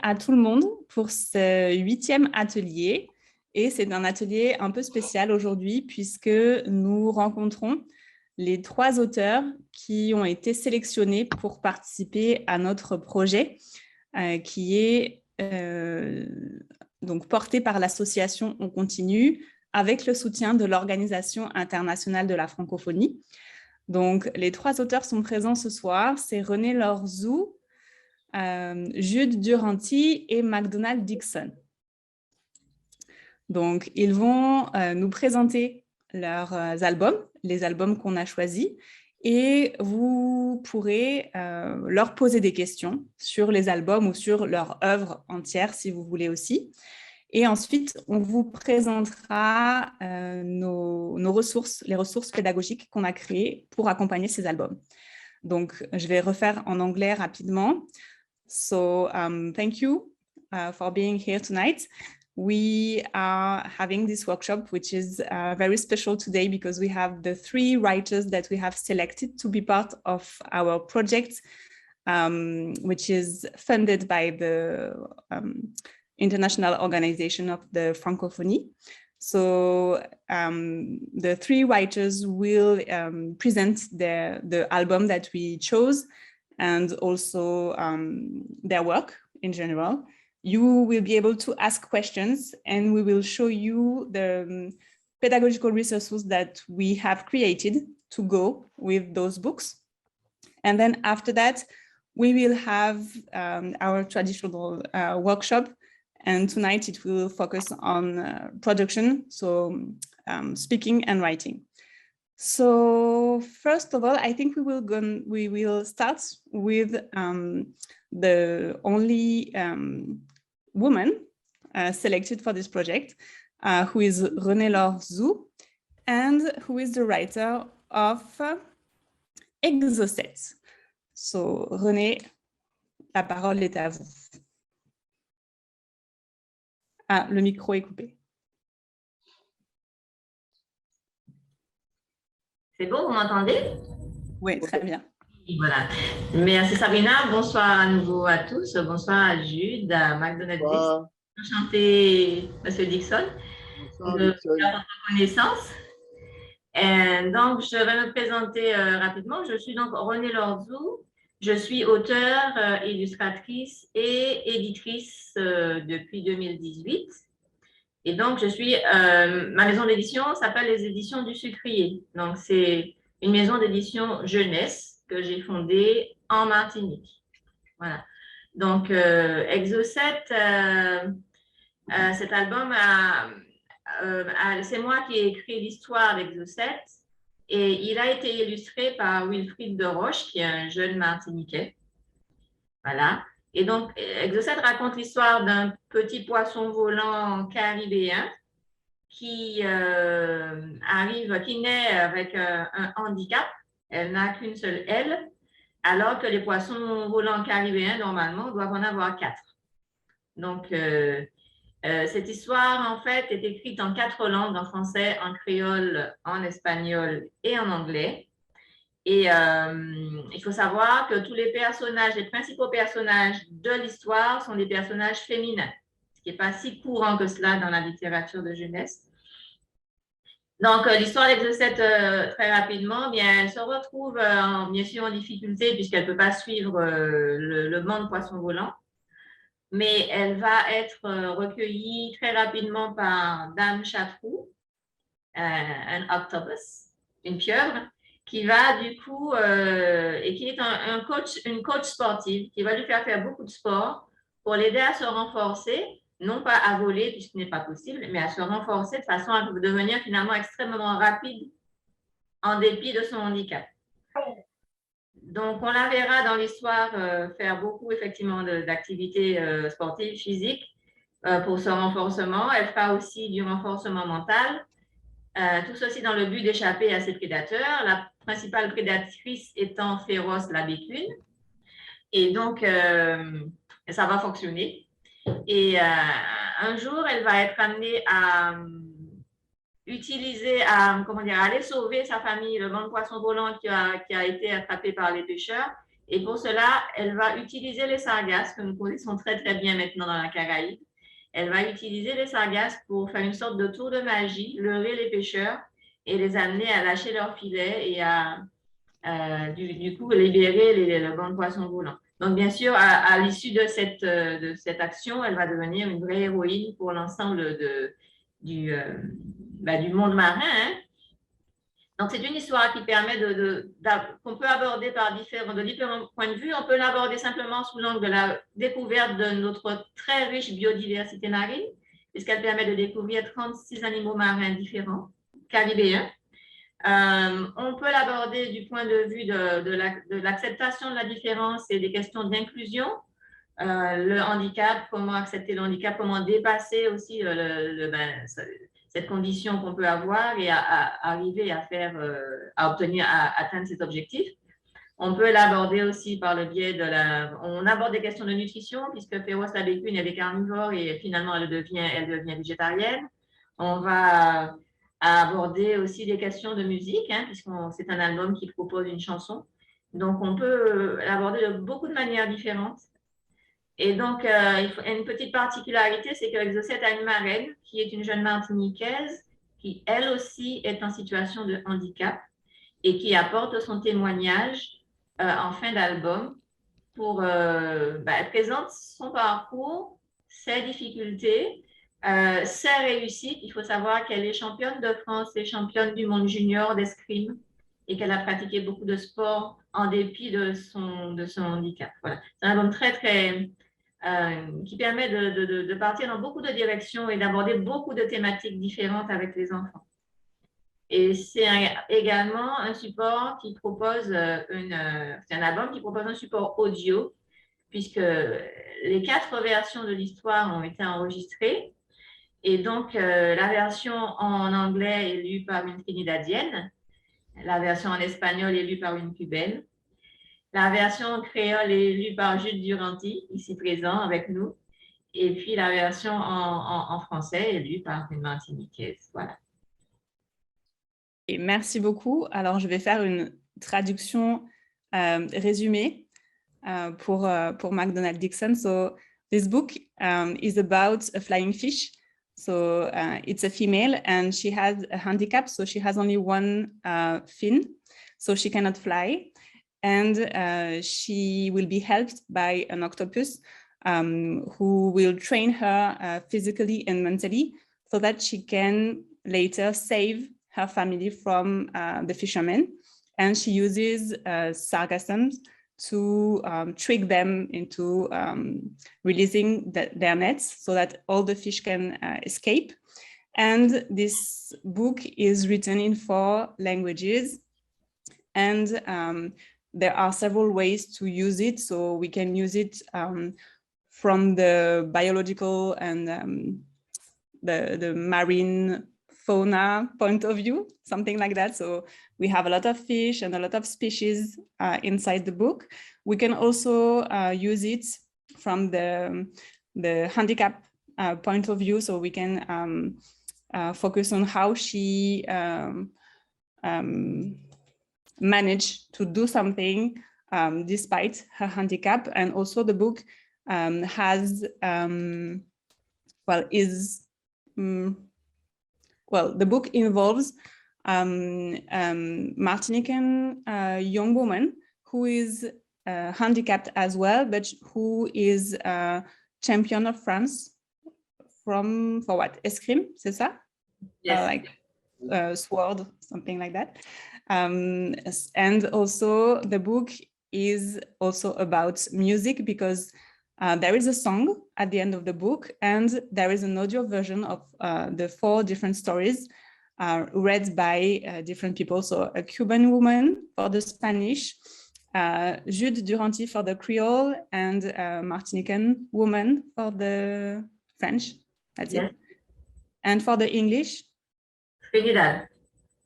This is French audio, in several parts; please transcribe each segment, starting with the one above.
à tout le monde pour ce 8e atelier. Et c'est un atelier un peu spécial aujourd'hui puisque nous rencontrons les 3 auteurs qui ont été sélectionnés pour participer à notre projet qui est donc porté par l'association On Continue avec le soutien de l'Organisation internationale de la francophonie. Donc, les 3 auteurs sont présents ce soir. C'est René Lorzou, Jude Duranty et McDonald Dixon. Donc, ils vont nous présenter leurs albums, les albums qu'on a choisis, et vous pourrez leur poser des questions sur les albums ou sur leur œuvre entière, si vous voulez aussi. Et ensuite, on vous présentera nos ressources, les ressources pédagogiques qu'on a créées pour accompagner ces albums. Donc, je vais refaire en anglais rapidement. So, thank you for being here tonight. We are having this workshop, which is very special today because we have the 3 writers that we have selected to be part of our project, which is funded by the International Organization of the Francophonie. So the 3 writers will present the album that we chose and also their work in general. You will be able to ask questions and we will show you the pedagogical resources that we have created to go with those books. And then after that, we will have our traditional workshop. And tonight it will focus on production, so speaking and writing. So first of all, I think we will start with the only woman selected for this project, who is René Lorzou, and who is the writer of Exocet. So René, la parole est à vous. Ah, le micro est coupé. C'est bon, vous m'entendez? Oui, très bien. Voilà. Merci Sabrina. Bonsoir à nouveau à tous. Bonsoir à Jude, à McDonald Dixon. Enchanté, Monsieur Dixon. Bonsoir, de Dixon. votre connaissance. Et donc, je vais me présenter rapidement. Je suis donc René Lorzou. Je suis auteure, illustratrice et éditrice depuis 2018. Et donc, ma maison d'édition s'appelle les Éditions du Sucrier. Donc, c'est une maison d'édition jeunesse que j'ai fondée en Martinique. Voilà. Donc, Exocet, cet album, c'est moi qui ai écrit l'histoire d'Exocet et il a été illustré par Wilfried de Roche, qui est un jeune Martiniquais. Voilà. Et donc, Exocet raconte l'histoire d'un petit poisson volant caribéen qui naît avec un handicap. Elle n'a qu'une seule aile, alors que les poissons volants caribéens, normalement, doivent en avoir 4. Donc, cette histoire, en fait, est écrite en 4 langues, en français, en créole, en espagnol et en anglais. Et il faut savoir que tous les principaux personnages de l'histoire sont des personnages féminins, ce qui n'est pas si courant que cela dans la littérature de jeunesse. Donc, l'histoire d'Exocet, très rapidement, bien, elle se retrouve bien sûr en difficulté puisqu'elle ne peut pas suivre le monde poisson volant, mais elle va être recueillie très rapidement par Dame Chatrou, un octopus, une pieuvre, qui va du coup, et qui est une coach sportive, qui va lui faire beaucoup de sport pour l'aider à se renforcer, non pas à voler, puisque ce n'est pas possible, mais à se renforcer de façon à devenir finalement extrêmement rapide en dépit de son handicap. Donc, on la verra dans l'histoire faire beaucoup, effectivement, d'activités sportives, physiques, pour ce renforcement. Elle fera aussi du renforcement mental. Tout ceci dans le but d'échapper à ses prédateurs, la principale prédatrice étant féroce la bécune. Et donc, ça va fonctionner. Et un jour, elle va être amenée à aller sauver sa famille, le monde poisson volant qui a été attrapé par les pêcheurs. Et pour cela, elle va utiliser les sargasses que nous connaissons très très bien maintenant dans la Caraïbe. Elle va utiliser les sargasses pour faire une sorte de tour de magie, leurrer les pêcheurs et les amener à lâcher leurs filets et à du coup libérer les bancs de poissons volants. Donc, bien sûr, à l'issue de cette action, elle va devenir une vraie héroïne pour l'ensemble du monde marin. Hein. Donc, c'est une histoire qui permet qu'on peut aborder de différents points de vue. On peut l'aborder simplement sous l'angle de la découverte de notre très riche biodiversité marine, puisqu'elle permet de découvrir 36 animaux marins différents, caribéens. On peut l'aborder du point de vue de l'acceptation de la différence et des questions d'inclusion, le handicap, comment accepter le handicap, comment dépasser aussi cette condition qu'on peut avoir et à arriver à atteindre cet objectif. On peut l'aborder aussi par le biais on aborde des questions de nutrition, puisque Féroce la bécune, elle est carnivore et finalement elle devient végétarienne. On va aborder aussi des questions de musique, hein, puisque c'est un album qui propose une chanson. Donc on peut l'aborder de beaucoup de manières différentes. Et donc, une petite particularité, c'est que Exocet a une marraine qui est une jeune Martiniquaise qui, elle aussi, est en situation de handicap et qui apporte son témoignage en fin d'album pour elle présente son parcours, ses difficultés, ses réussites. Il faut savoir qu'elle est championne de France et championne du monde junior d'escrime et qu'elle a pratiqué beaucoup de sport en dépit de son handicap. Voilà. C'est un album très, très qui permet de partir dans beaucoup de directions et d'aborder beaucoup de thématiques différentes avec les enfants. Et c'est également un support qui propose c'est un album qui propose un support audio, puisque les 4 versions de l'histoire ont été enregistrées. Et donc, la version en anglais est lue par une Trinidadienne, la version en espagnol est lue par une Cubaine, la version créole est lue par Jude Duranty, ici présent avec nous, et puis la version en français est lue par une Martiniquaise. Voilà. Et merci beaucoup. Alors, je vais faire une traduction résumée pour McDonald Dixon. So, this book is about a flying fish. So, it's a female and she has a handicap. So, she has only one fin, so she cannot fly. And she will be helped by an octopus who will train her physically and mentally so that she can later save her family from the fishermen. And she uses sargassums to trick them into releasing their nets so that all the fish can escape. And this book is written in 4 languages. And there are several ways to use it. So we can use it from the biological and the marine fauna point of view, something like that. So we have a lot of fish and a lot of species inside the book. We can also use it from the handicap point of view. So we can focus on how she managed to do something despite her handicap. And also the book has, the book involves Martinican young woman who is handicapped as well, but who is champion of France for what? Escrime, c'est ça? Yes. Sword, something like that. And also the book is also about music because there is a song at the end of the book and there is an audio version of the 4 different stories read by different people. So a Cuban woman for the Spanish, Jude Duranty for the Creole, and a Martinican woman for the French. That's it. And for the English?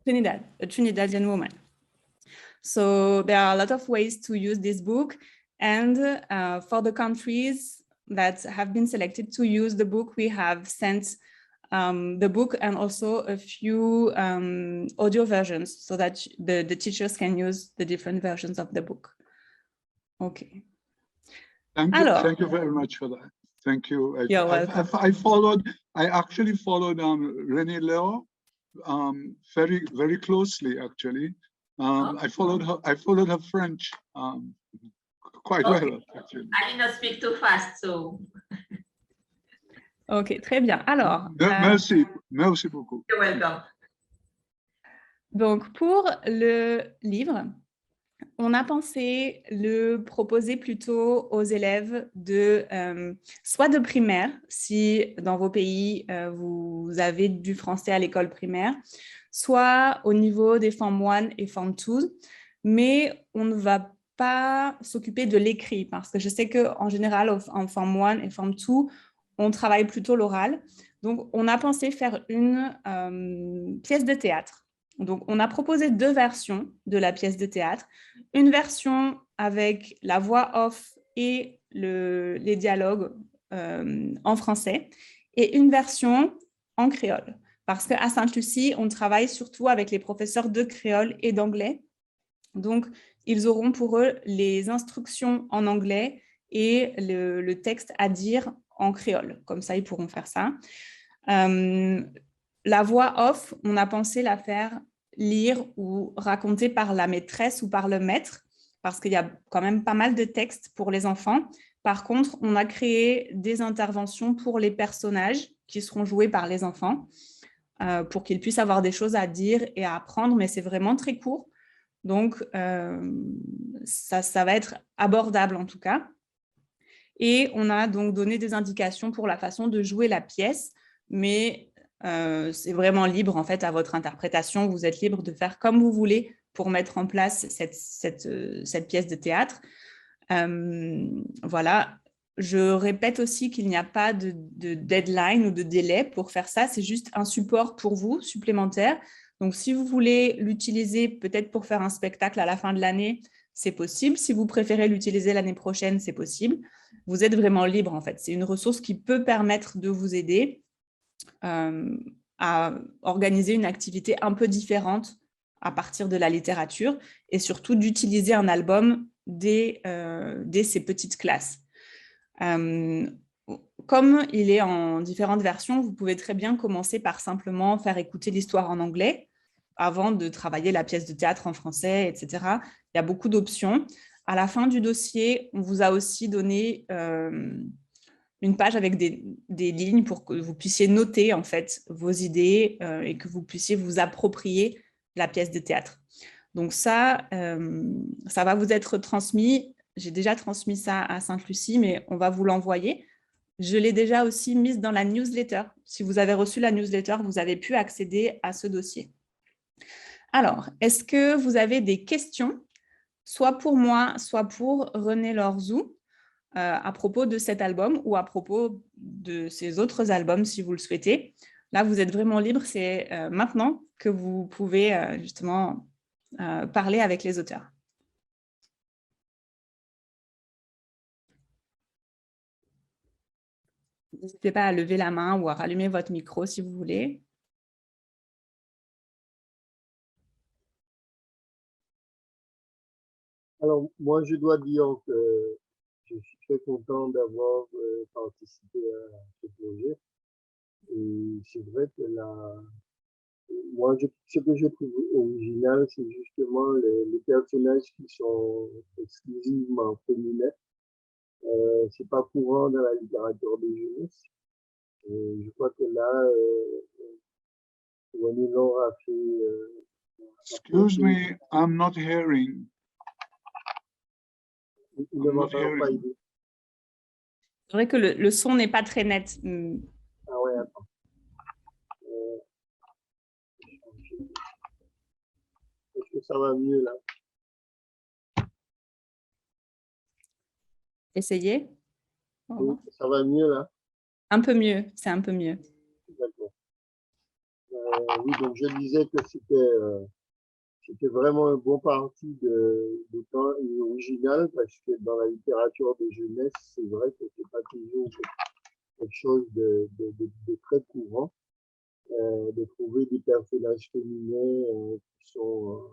Trinidad, a Trinidadian woman. So there are a lot of ways to use this book. And for the countries that have been selected to use the book, we have sent the book and also a few audio versions so that the teachers can use the different versions of the book. OK. Thank you very much for that. Thank you. You're welcome. I actually followed Renée Léo very closely, actually. I followed her French quite well, actually. I did not speak too fast, so. OK, très bien. Alors, merci beaucoup. You're welcome. Donc, pour le livre, on a pensé le proposer plutôt aux élèves soit de primaire, si dans vos pays, vous avez du français à l'école primaire, soit au niveau des Form 1 et Form 2, mais on ne va pas s'occuper de l'écrit, parce que je sais qu'en général, en Form 1 et Form 2, on travaille plutôt l'oral. Donc, on a pensé faire une pièce de théâtre. Donc, on a proposé 2 versions de la pièce de théâtre. Une version avec la voix off et les dialogues en français, et une version en créole. Parce qu'à Sainte-Lucie, on travaille surtout avec les professeurs de créole et d'anglais. Donc, ils auront pour eux les instructions en anglais et le texte à dire en créole. Comme ça, ils pourront faire ça. La voix off, on a pensé la faire lire ou raconter par la maîtresse ou par le maître, parce qu'il y a quand même pas mal de textes pour les enfants. Par contre, on a créé des interventions pour les personnages qui seront joués par les enfants, pour qu'ils puissent avoir des choses à dire et à apprendre, mais c'est vraiment très court. Donc, ça va être abordable en tout cas. Et on a donc donné des indications pour la façon de jouer la pièce, mais c'est vraiment libre en fait à votre interprétation. Vous êtes libre de faire comme vous voulez pour mettre en place cette pièce de théâtre. Voilà. Je répète aussi qu'il n'y a pas de deadline ou de délai pour faire ça. C'est juste un support pour vous supplémentaire. Donc, si vous voulez l'utiliser peut-être pour faire un spectacle à la fin de l'année, c'est possible. Si vous préférez l'utiliser l'année prochaine, c'est possible. Vous êtes vraiment libre en fait. C'est une ressource qui peut permettre de vous aider à organiser une activité un peu différente à partir de la littérature et surtout d'utiliser un album dès ces petites classes. Comme il est en différentes versions, vous pouvez très bien commencer par simplement faire écouter l'histoire en anglais avant de travailler la pièce de théâtre en français, etc. Il y a beaucoup d'options. À la fin du dossier, on vous a aussi donné une page avec des lignes pour que vous puissiez noter en fait vos idées et que vous puissiez vous approprier la pièce de théâtre. Donc ça va vous être transmis. J'ai déjà transmis ça à Sainte-Lucie, mais on va vous l'envoyer. Je l'ai déjà aussi mise dans la newsletter. Si vous avez reçu la newsletter, vous avez pu accéder à ce dossier. Alors, est-ce que vous avez des questions, soit pour moi, soit pour René Lorzou, à propos de cet album ou à propos de ces autres albums, si vous le souhaitez? Là, vous êtes vraiment libre. C'est maintenant que vous pouvez justement parler avec les auteurs. N'hésitez pas à lever la main ou à rallumer votre micro si vous voulez. Alors, moi, je dois dire que je suis très content d'avoir participé à ce projet. Et c'est vrai que moi, ce que je trouve original, c'est justement les personnages qui sont exclusivement féminins. C'est pas courant dans la littérature de jeunesse. Je crois que là, René Laure a fait... Excuse me, I'm not hearing. Il ne m'a pas aidé. C'est vrai que le son n'est pas très net. Ah ouais, attends. Est-ce que ça va mieux là? Essayez. Oui, ça va mieux là? Un peu mieux, c'est un peu mieux. D'accord. Oui, donc je disais que c'était vraiment un bon parti de temps et original parce que dans la littérature de jeunesse, c'est vrai que c'est pas toujours quelque chose de très courant de trouver des personnages féminins qui sont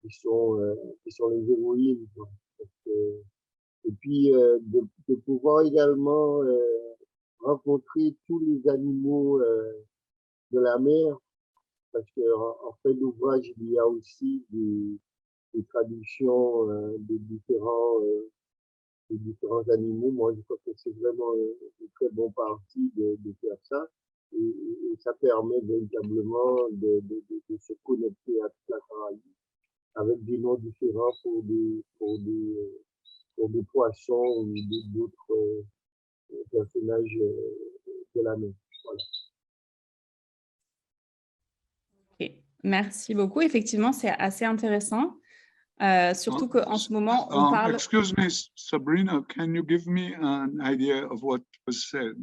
les héroïnes. Donc, Et puis de pouvoir également rencontrer tous les animaux de la mer, parce qu'en fait d'ouvrage, il y a aussi des traductions des différents animaux. Moi, je crois que c'est vraiment un très bon parti de faire ça. Et ça permet véritablement de se connecter à toute la Caraïbe avec des noms différents pour des poissons ou d'autres personnages de la mer. Voilà. Okay. Merci beaucoup. Effectivement, c'est assez intéressant. Surtout qu'en ce moment, on parle... Excuse me, Sabrina, can you give me an idea of what was said?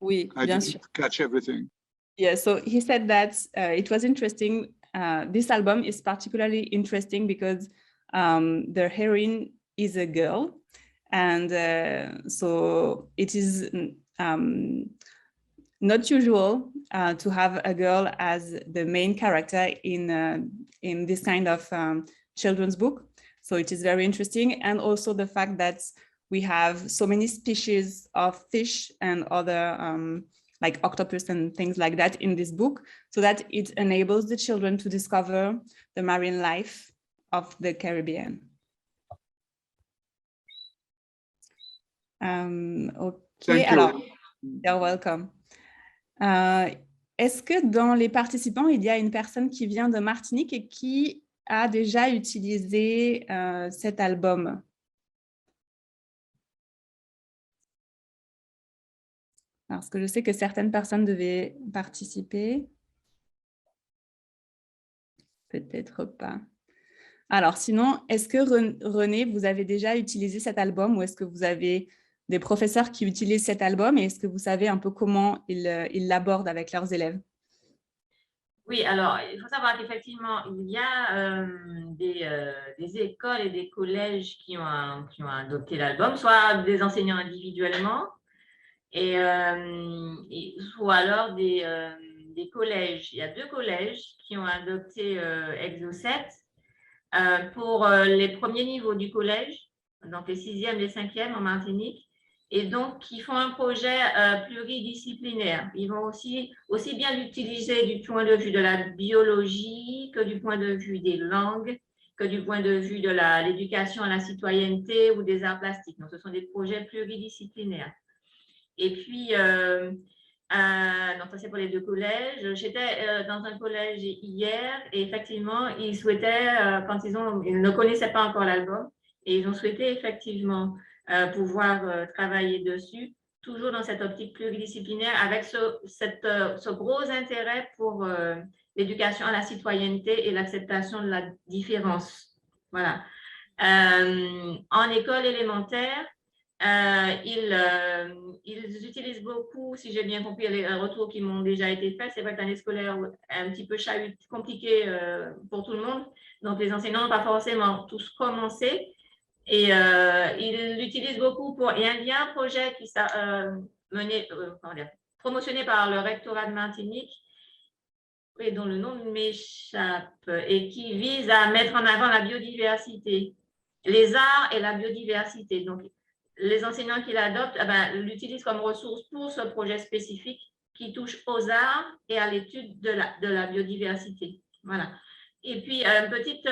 Oui, bien sûr. I didn't catch everything. Yeah, so he said that it was interesting. This album is particularly interesting because the heroine is a girl. And so it is not usual to have a girl as the main character in this kind of children's book. So it is very interesting. And also the fact that we have so many species of fish and other like octopus and things like that in this book, so that it enables the children to discover the marine life of the Caribbean. Okay, alors, you're welcome. Est-ce que dans les participants, il y a une personne qui vient de Martinique et qui a déjà utilisé cet album? Parce que je sais que certaines personnes devaient participer. Peut-être pas. Alors, sinon, est-ce que René, vous avez déjà utilisé cet album ou est-ce que vous avez des professeurs qui utilisent cet album et est-ce que vous savez un peu comment ils l'abordent avec leurs élèves? Oui, alors, il faut savoir qu'effectivement, il y a des écoles et des collèges qui ont adopté l'album, soit des enseignants individuellement, ou alors des collèges. Il y a 2 collèges qui ont adopté Exo7 pour les premiers niveaux du collège, donc les 6e, les 5e en Martinique, et donc qui font un projet pluridisciplinaire. Ils vont aussi bien l'utiliser du point de vue de la biologie que du point de vue des langues, que du point de vue de l'éducation à la citoyenneté ou des arts plastiques. Donc, ce sont des projets pluridisciplinaires. Et puis, donc ça c'est pour les 2 collèges. J'étais dans un collège hier et effectivement, ils souhaitaient, quand ils ne connaissaient pas encore l'album, et ils ont souhaité effectivement pouvoir travailler dessus, toujours dans cette optique pluridisciplinaire, avec ce gros intérêt pour l'éducation à la citoyenneté et l'acceptation de la différence. Voilà. En école élémentaire, ils utilisent beaucoup, si j'ai bien compris les retours qui m'ont déjà été faits, c'est vrai que l'année scolaire est un petit peu compliquée pour tout le monde, donc les enseignants n'ont pas forcément tous commencé et ils l'utilisent beaucoup pour... Il y a un projet qui promotionné par le rectorat de Martinique et dont le nom m'échappe et qui vise à mettre en avant la biodiversité, les arts et la biodiversité. Donc, les enseignants qui l'adoptent l'utilisent comme ressource pour ce projet spécifique qui touche aux arts et à l'étude de la biodiversité. Voilà. Et puis, une petite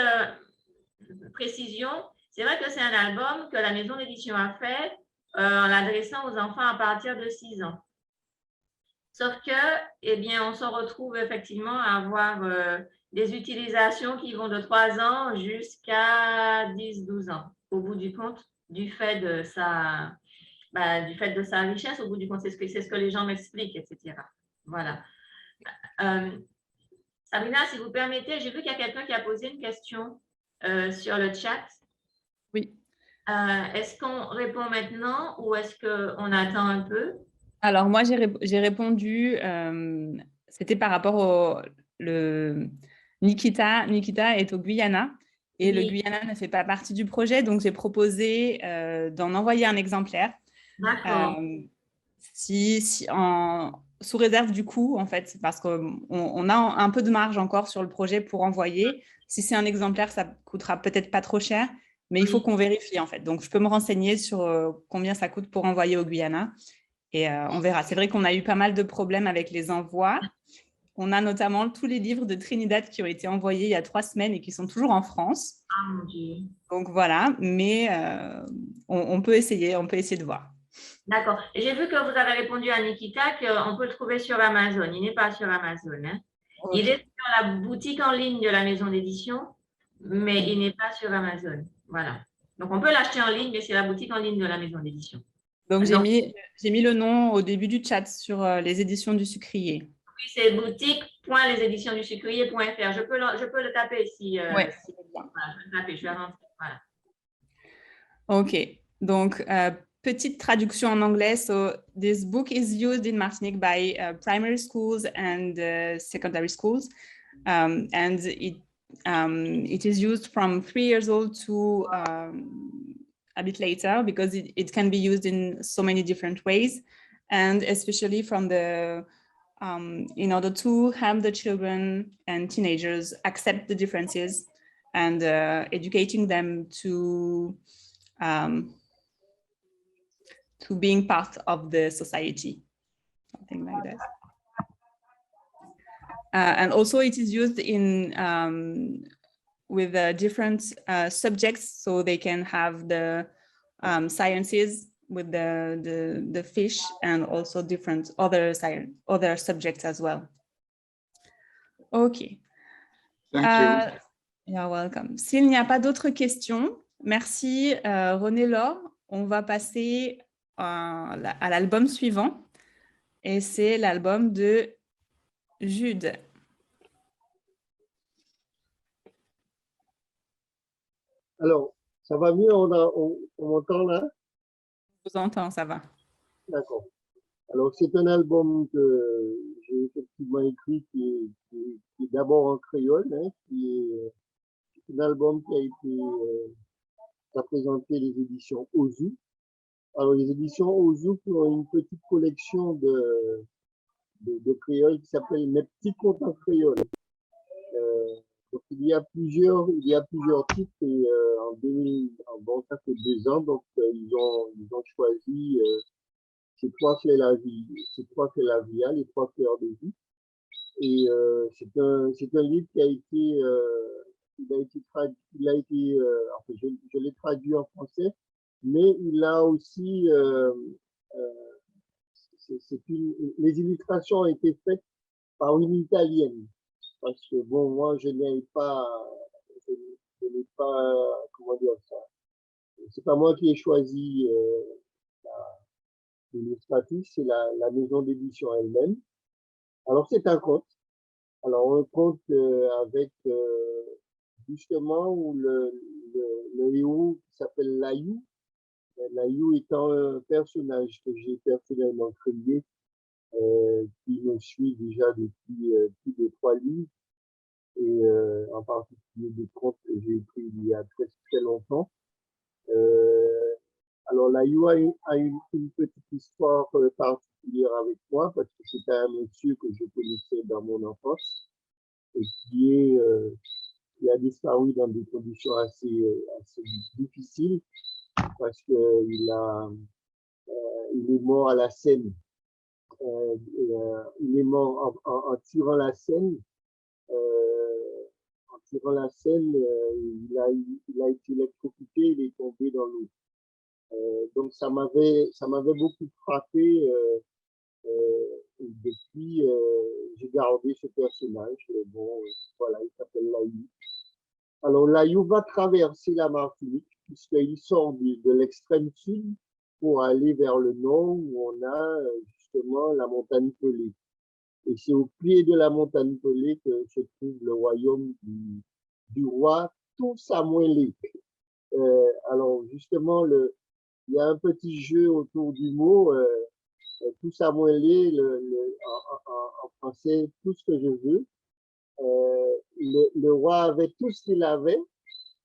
précision, c'est vrai que c'est un album que la maison d'édition a fait en l'adressant aux enfants à partir de 6 ans. Sauf que, eh bien, on se retrouve effectivement à avoir des utilisations qui vont de 3 ans jusqu'à 10-12 ans, au bout du compte, du fait de sa richesse, au bout du compte, c'est ce que les gens m'expliquent, etc. Voilà. Sabrina, si vous permettez, j'ai vu qu'il y a quelqu'un qui a posé une question sur le chat. Oui. Est-ce qu'on répond maintenant ou est-ce qu'on attend un peu? Alors, moi, j'ai répondu, c'était par rapport Nikita est au Guyana et oui. Le Guyana ne fait pas partie du projet, donc j'ai proposé d'en envoyer un exemplaire. D'accord. Sous réserve du coût, en fait, parce qu'on a un peu de marge encore sur le projet pour envoyer. Si c'est un exemplaire, ça coûtera peut-être pas trop cher. Mais il faut Oui. qu'on vérifie, en fait. Donc, je peux me renseigner sur combien ça coûte pour envoyer au Guyana. Et on verra. C'est vrai qu'on a eu pas mal de problèmes avec les envois. On a notamment tous les livres de Trinidad qui ont été envoyés il y a 3 semaines et qui sont toujours en France. Ah, mon Dieu. Donc, voilà. Mais on peut essayer de voir. D'accord. Et j'ai vu que vous avez répondu à Nikita qu'on peut le trouver sur Amazon. Il n'est pas sur Amazon, hein. Okay. Il est sur la boutique en ligne de la maison d'édition, mais il n'est pas sur Amazon. Voilà. Donc, on peut l'acheter en ligne, mais c'est la boutique en ligne de la maison d'édition. Donc, Donc, j'ai mis le nom au début du chat sur les éditions du Sucrier. oui, c'est boutique.leséditionsdusucrier.fr. Je peux le taper si. Ouais. Si voilà, je vais le taper, je vais rentrer. Voilà. OK. Donc, petite traduction en anglais. So, this book is used in Martinique by primary schools and secondary schools. And it is used from 3 years old to a bit later because it can be used in so many different ways. And especially from the in order to help the children and teenagers accept the differences and educating them to being part of the society, something like that. And also it is used in with different subjects, so they can have the sciences with the fish and also different other subjects as well. Okay. Thank you. You're welcome. S'il n'y a pas d'autres questions, merci René-Laure. On va passer à l'album suivant et c'est l'album de Jude. Alors, ça va mieux, on m'entend là? Je vous entends, ça va. D'accord. Alors, c'est un album que j'ai effectivement écrit qui est d'abord en créole, hein, qui est un album qui a été présenté les éditions Ozu. Alors, les éditions Ozu ont une petite collection de créole qui s'appelle Mes petits contes en créole. Donc, il y a plusieurs titres et bon, ça fait 2 ans, donc ils ont choisi ces 3 fleurs la vie, les 3 fleurs de vie. Et c'est un livre qui a été traduit, enfin, je l'ai traduit en français, mais il a aussi les illustrations ont été faites par une Italienne. Parce que bon, moi, je n'ai pas, comment dire ça, c'est pas moi qui ai choisi l'illustratrice, c'est la maison d'édition elle-même. Alors, c'est un conte. Alors, un conte avec justement où le héros qui s'appelle Layou. Layou étant un personnage que j'ai personnellement créé, qui me suit déjà depuis plus de 3 livres. Et en particulier des contes que j'ai écrits il y a très, très longtemps. Alors, Layou a une petite histoire particulière avec moi parce que c'était un monsieur que je connaissais dans mon enfance et qui a disparu dans des conditions assez difficiles parce qu'il est mort à la Seine. Il est mort en tirant la Seine. En tirant la Seine, il a été électrocuté, il est tombé dans l'eau. Donc ça m'avait beaucoup frappé. Depuis, j'ai gardé ce personnage. Bon, voilà, il s'appelle Layou. Alors Layou va traverser la Martinique puisqu'il sort de l'extrême sud pour aller vers le nord où on a justement la montagne Pelée. Et c'est au pied de la montagne Pelée que se trouve le royaume du roi Tout-Samuelé. Alors justement, il y a un petit jeu autour du mot Tout-Samuelé, en français, tout ce que je veux. Le roi avait tout ce qu'il avait,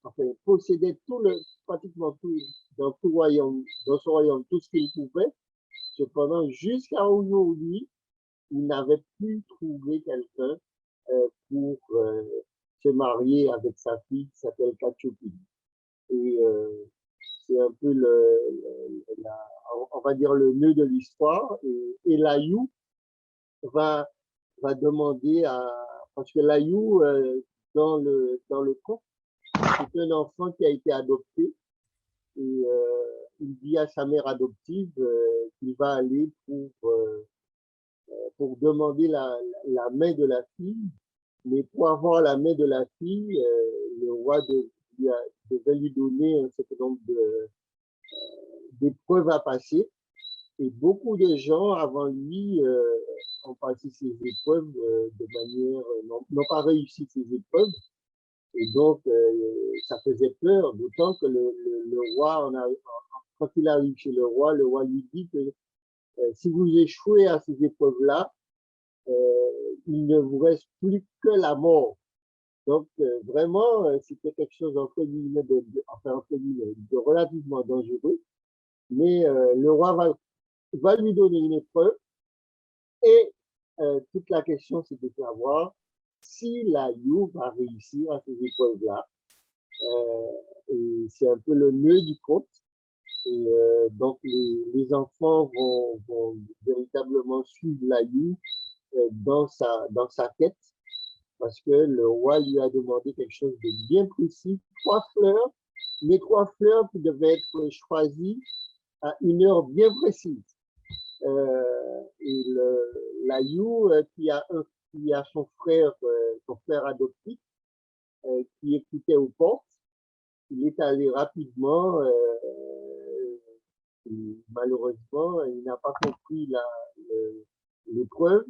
enfin, possédait pratiquement tout, dans son royaume, tout ce qu'il pouvait. Cependant, jusqu'à aujourd'hui, il n'avait plus trouvé quelqu'un pour se marier avec sa fille qui s'appelle Kachopine. Et c'est un peu on va dire le nœud de l'histoire. Et Layou va demander parce que Layou, dans le conte, c'est un enfant qui a été adopté et il dit à sa mère adoptive qu'il va aller pour demander la main de la fille. Mais pour avoir la main de la fille, le roi devait lui donner un certain nombre d'épreuves à passer. Et beaucoup de gens avant lui ont passé ces épreuves de manière, n'ont pas réussi ces épreuves. Et donc, ça faisait peur, d'autant que le roi, quand il arrive chez le roi lui dit que si vous échouez à ces épreuves-là, il ne vous reste plus que la mort. Donc, vraiment, c'était quelque chose entre guillemets de relativement dangereux. Mais le roi va lui donner une épreuve et toute la question, c'est de savoir si Layou va réussir à ces épreuves-là. Et c'est un peu le nœud du conte. Et donc, les enfants vont véritablement suivre Layou dans sa quête, parce que le roi lui a demandé quelque chose de bien précis, 3 fleurs, mais 3 fleurs qui devaient être choisies à une heure bien précise. Et Layou, qui a son frère adoptif, qui écoutait aux portes, il est allé rapidement, et malheureusement, il n'a pas compris l'épreuve,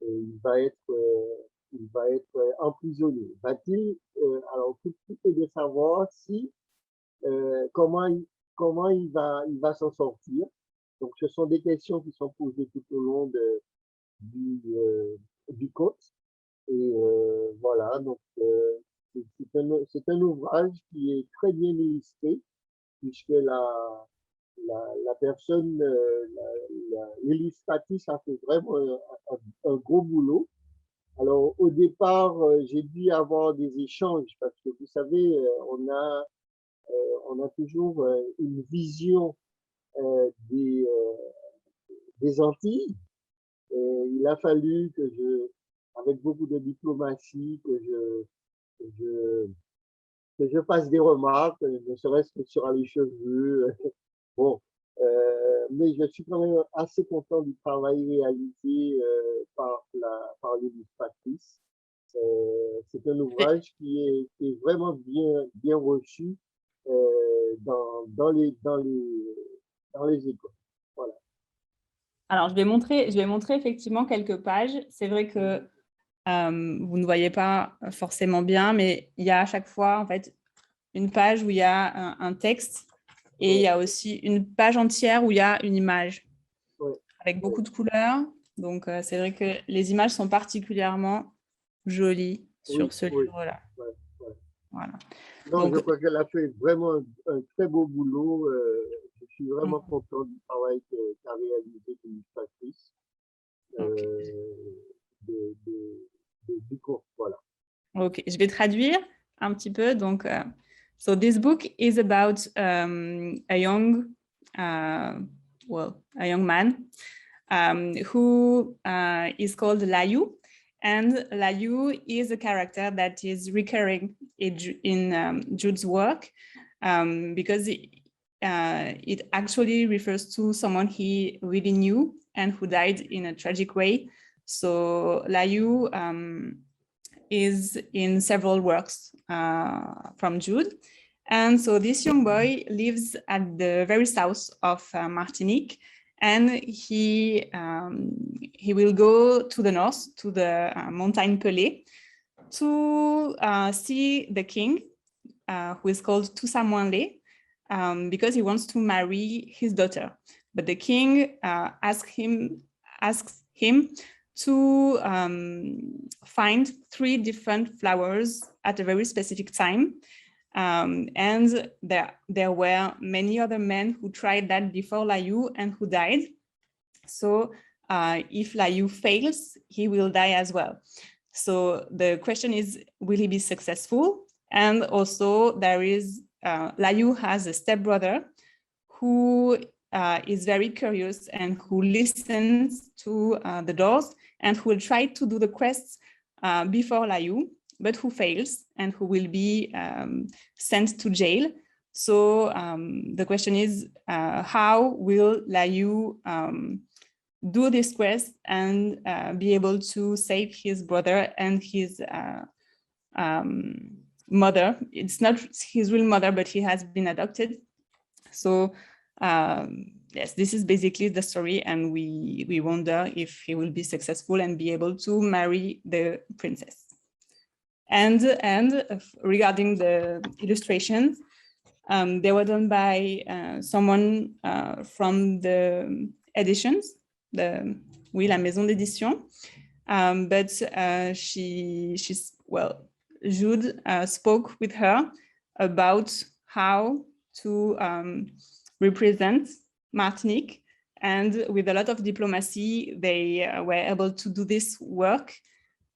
et il va être emprisonné. Alors tout est de savoir comment il va s'en sortir. Donc, ce sont des questions qui sont posées tout au long du conte. Et voilà, donc c'est un ouvrage qui est très bien illustré, puisque la personne, l'illustratrice a fait vraiment un gros boulot. Alors, au départ, j'ai dû avoir des échanges, parce que vous savez, on a toujours une vision des Antilles. Et il a fallu avec beaucoup de diplomatie, que je fasse des remarques, ne serait-ce que sur les cheveux. Bon, mais je suis quand même assez content du travail réalisé par l'illustratrice. C'est un ouvrage qui est vraiment bien reçu dans les écoles. Voilà. Alors, je vais montrer effectivement quelques pages. C'est vrai que vous ne voyez pas forcément bien, mais il y a à chaque fois, en fait, une page où il y a un texte et il y a aussi une page entière où il y a une image avec beaucoup de couleurs. Donc, c'est vrai que les images sont particulièrement jolies sur ce livre-là. Voilà. Non, Donc, je crois qu'elle a fait vraiment un très beau boulot. Je suis vraiment content du travail qu'a réalisé l'illustratrice du cours. Voilà. Ok, je vais traduire un petit peu. Donc, so this book is about a young man who is called Layou. And Layou is a character that is recurring in Jude's work because it actually refers to someone he really knew and who died in a tragic way. So Layou is in several works from Jude. And so this young boy lives at the very south of Martinique, and he will go to the north, to the Montagne Pelée, to see the king, who is called Toussaint Moinlé, because he wants to marry his daughter. But the king asks him to find 3 different flowers at a very specific time. And there were many other men who tried that before Layou and who died. So if Layou fails, he will die as well. So the question is, will he be successful? And also there is Layu has a stepbrother who is very curious and who listens to the doors and who will try to do the quests before Layu, but who fails and who will be sent to jail. So the question is, how will Layu do this quest and be able to save his brother and his mother? It's not his real mother, but he has been adopted. So yes, this is basically the story, and we wonder if he will be successful and be able to marry the princess. And regarding the illustrations, they were done by someone from the editions, la maison d'édition, but Jude spoke with her about how to represent Martinique, and with a lot of diplomacy, they were able to do this work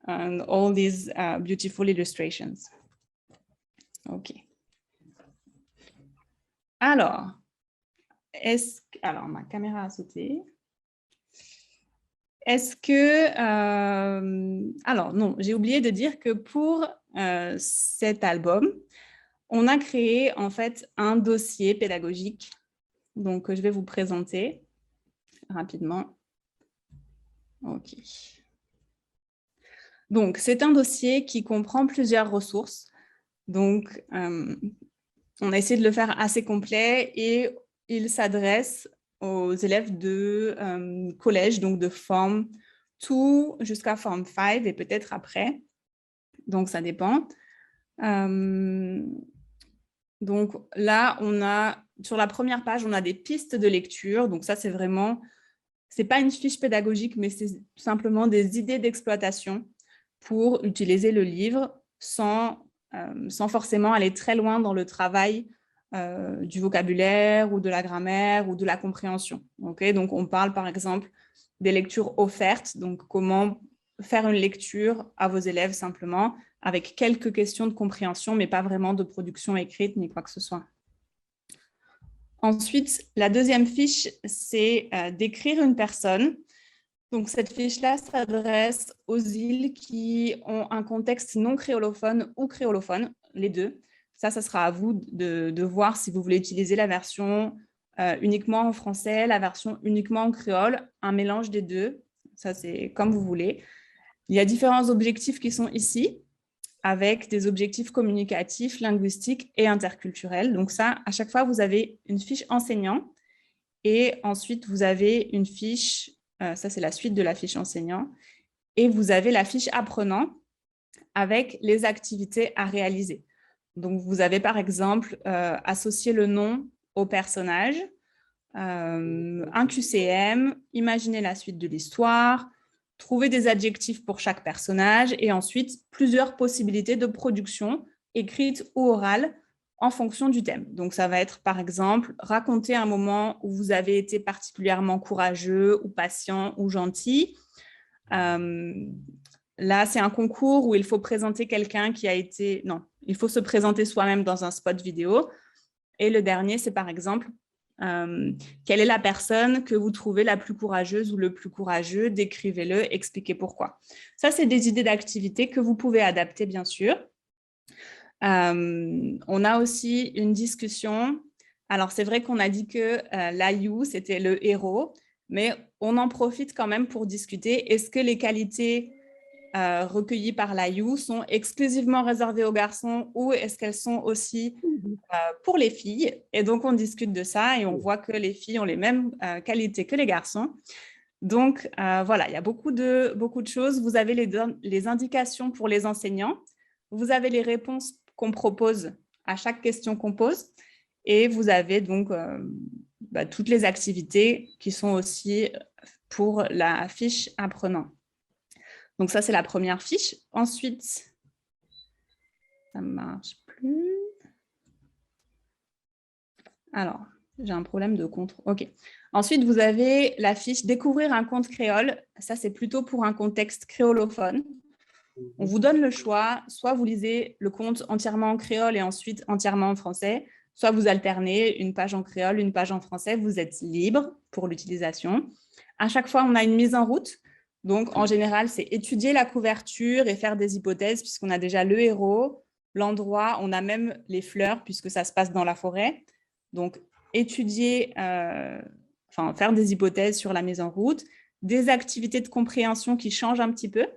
and all these beautiful illustrations. Okay. Alors, ma caméra a sauté. Est-ce que... alors, non, j'ai oublié de dire que pour cet album, on a créé en fait un dossier pédagogique. Donc, je vais vous présenter rapidement. OK. Donc, c'est un dossier qui comprend plusieurs ressources. Donc, on a essayé de le faire assez complet et il s'adresse aux élèves de collège, donc de forme 2 jusqu'à forme 5 et peut-être après. Donc, ça dépend. Donc là, on a, sur la première page, on a des pistes de lecture. Donc ça, c'est vraiment, c'est pas une fiche pédagogique, mais c'est simplement des idées d'exploitation pour utiliser le livre sans forcément aller très loin dans le travail du vocabulaire ou de la grammaire ou de la compréhension. Okay, donc, on parle par exemple des lectures offertes, donc comment faire une lecture à vos élèves simplement avec quelques questions de compréhension, mais pas vraiment de production écrite ni quoi que ce soit. Ensuite, la deuxième fiche, c'est décrire une personne. Donc, cette fiche-là s'adresse aux îles qui ont un contexte non créolophone ou créolophone, les deux. Ça sera à vous de voir si vous voulez utiliser la version uniquement en français, la version uniquement en créole, un mélange des deux. Ça, c'est comme vous voulez. Il y a différents objectifs qui sont ici, avec des objectifs communicatifs, linguistiques et interculturels. Donc ça, à chaque fois, vous avez une fiche enseignant et ensuite, vous avez une fiche, ça c'est la suite de la fiche enseignant, et vous avez la fiche apprenant avec les activités à réaliser. Donc, vous avez par exemple associé le nom au personnage, un QCM, imaginer la suite de l'histoire, trouver des adjectifs pour chaque personnage et ensuite plusieurs possibilités de production écrite ou orale en fonction du thème. Donc, ça va être par exemple raconter un moment où vous avez été particulièrement courageux ou patient ou gentil. Là, c'est un concours où il faut présenter quelqu'un qui a été... Non, il faut se présenter soi-même dans un spot vidéo. Et le dernier, c'est par exemple, quelle est la personne que vous trouvez la plus courageuse ou le plus courageux? Décrivez-le, expliquez pourquoi. Ça, c'est des idées d'activités que vous pouvez adapter, bien sûr. On a aussi une discussion. Alors, c'est vrai qu'on a dit que Layu, c'était le héros, mais on en profite quand même pour discuter. Est-ce que les qualités recueillies par Layu sont exclusivement réservées aux garçons ou est-ce qu'elles sont aussi pour les filles? Et donc, on discute de ça et on voit que les filles ont les mêmes qualités que les garçons. Donc, voilà, il y a beaucoup de choses. Vous avez les indications pour les enseignants. Vous avez les réponses qu'on propose à chaque question qu'on pose. Et vous avez donc toutes les activités qui sont aussi pour la fiche apprenant. Donc, ça, c'est la première fiche. Ensuite, ça ne marche plus. Alors, j'ai un problème de contrôle. OK. Ensuite, vous avez la fiche « Découvrir un conte créole ». Ça, c'est plutôt pour un contexte créolophone. On vous donne le choix. Soit vous lisez le conte entièrement en créole et ensuite entièrement en français, soit vous alternez une page en créole, une page en français, vous êtes libre pour l'utilisation. À chaque fois, on a une mise en route. Donc, en général, c'est étudier la couverture et faire des hypothèses, puisqu'on a déjà le héros, l'endroit, on a même les fleurs, puisque ça se passe dans la forêt. Donc, étudier, faire des hypothèses sur la mise en route, des activités de compréhension qui changent un petit peu,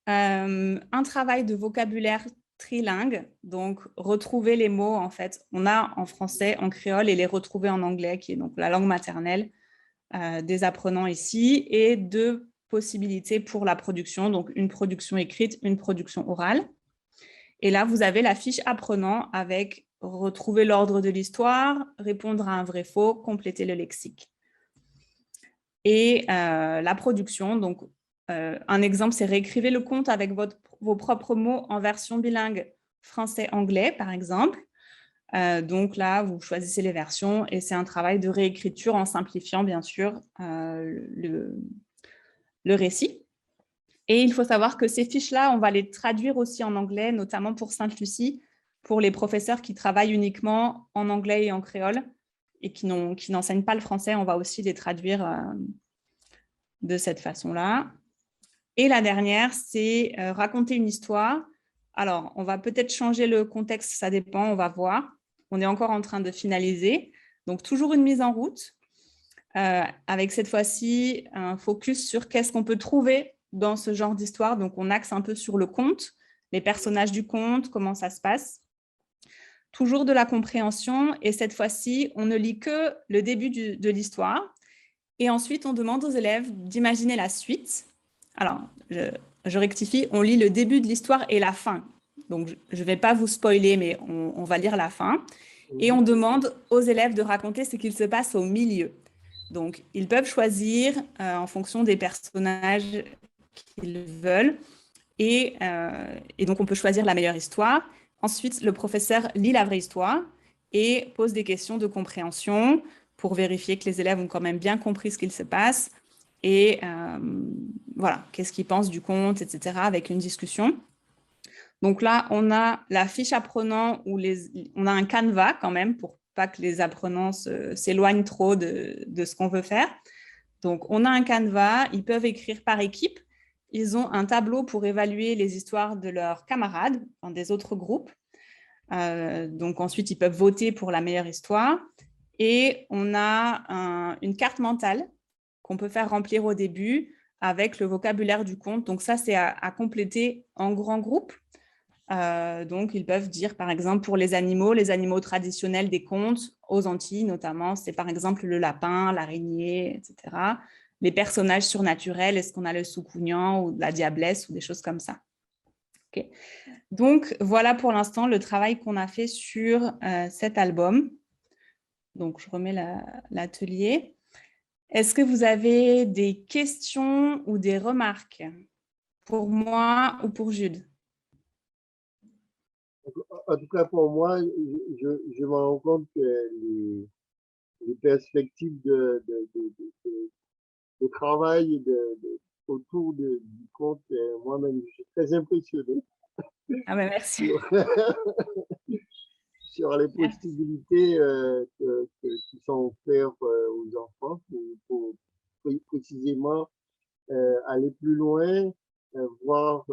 un travail de vocabulaire trilingue, donc retrouver les mots, en fait, on a en français, en créole, et les retrouver en anglais, qui est donc la langue maternelle des apprenants ici, et 2 possibilités pour la production, donc une production écrite, une production orale. Et là, vous avez la fiche apprenant avec retrouver l'ordre de l'histoire, répondre à un vrai-faux, compléter le lexique. Et la production, donc un exemple, c'est réécrivez le conte avec vos propres mots en version bilingue français-anglais, par exemple. Donc là, vous choisissez les versions et c'est un travail de réécriture en simplifiant, bien sûr, le récit. Et il faut savoir que ces fiches-là, on va les traduire aussi en anglais, notamment pour Sainte-Lucie, pour les professeurs qui travaillent uniquement en anglais et en créole et qui n'enseignent pas le français, on va aussi les traduire de cette façon-là. Et la dernière, c'est raconter une histoire. Alors, on va peut-être changer le contexte, ça dépend, on va voir. On est encore en train de finaliser. Donc, toujours une mise en route, avec cette fois-ci un focus sur qu'est-ce qu'on peut trouver dans ce genre d'histoire. Donc, on axe un peu sur le conte, les personnages du conte, comment ça se passe. Toujours de la compréhension. Et cette fois-ci, on ne lit que le début de l'histoire. Et ensuite, on demande aux élèves d'imaginer la suite. Alors, je rectifie, on lit le début de l'histoire et la fin. Donc, je ne vais pas vous spoiler, mais on va lire la fin. Et on demande aux élèves de raconter ce qu'il se passe au milieu. Donc, ils peuvent choisir en fonction des personnages qu'ils veulent. Et donc, on peut choisir la meilleure histoire. Ensuite, le professeur lit la vraie histoire et pose des questions de compréhension pour vérifier que les élèves ont quand même bien compris ce qu'il se passe. Et voilà, qu'est-ce qu'ils pensent du conte, etc., avec une discussion. Donc là, on a la fiche apprenant où on a un canevas quand même pour pas que les apprenants s'éloignent trop de ce qu'on veut faire. Donc, on a un canevas, ils peuvent écrire par équipe. Ils ont un tableau pour évaluer les histoires de leurs camarades, des autres groupes. Donc, ensuite, ils peuvent voter pour la meilleure histoire. Et on a une carte mentale qu'on peut faire remplir au début avec le vocabulaire du conte. Donc, ça, c'est à compléter en grand groupe. Donc, ils peuvent dire, par exemple, pour les animaux traditionnels des contes, aux Antilles notamment, c'est par exemple le lapin, l'araignée, etc. Les personnages surnaturels, est-ce qu'on a le soucougnan ou la diablesse ou des choses comme ça. Okay. Donc, voilà pour l'instant le travail qu'on a fait sur cet album. Donc, je remets l'atelier. Est-ce que vous avez des questions ou des remarques pour moi ou pour Jude? En tout cas, pour moi, je me rends compte que les perspectives de travail autour du conte, moi-même, je suis très impressionné. Ah ben merci. Sur les possibilités qui sont offertes aux enfants pour précisément aller plus loin, voir,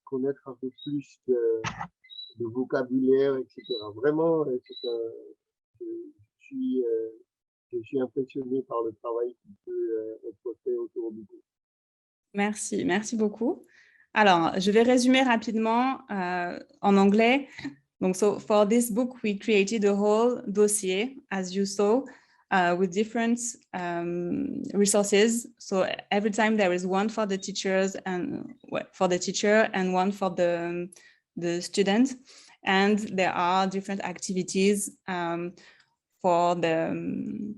connaître un peu plus de vocabulaire, etc. Vraiment, je suis impressionné par le travail qui peut être fait autour du groupe. Merci, merci beaucoup. Alors, je vais résumer rapidement en anglais. Donc, so for this book, we created a whole dossier, as you saw, with different resources. So every time there is one for the teachers and one for the student, and there are different activities for the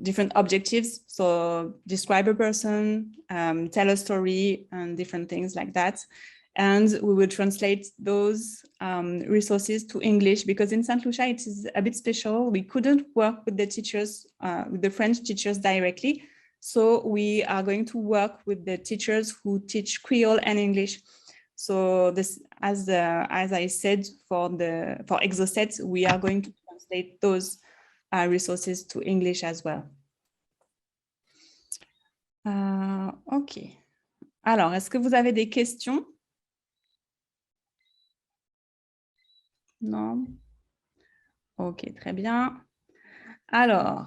different objectives. So describe a person, tell a story, and different things like that. And we will translate those resources to English, because in St. Lucia, it is a bit special. We couldn't work with the teachers, with the French teachers directly. So we are going to work with the teachers who teach Creole and English. So as I said, for Exocet, we are going to translate those resources to English as well. OK. Alors, est-ce que vous avez des questions? Non? OK, très bien. Alors,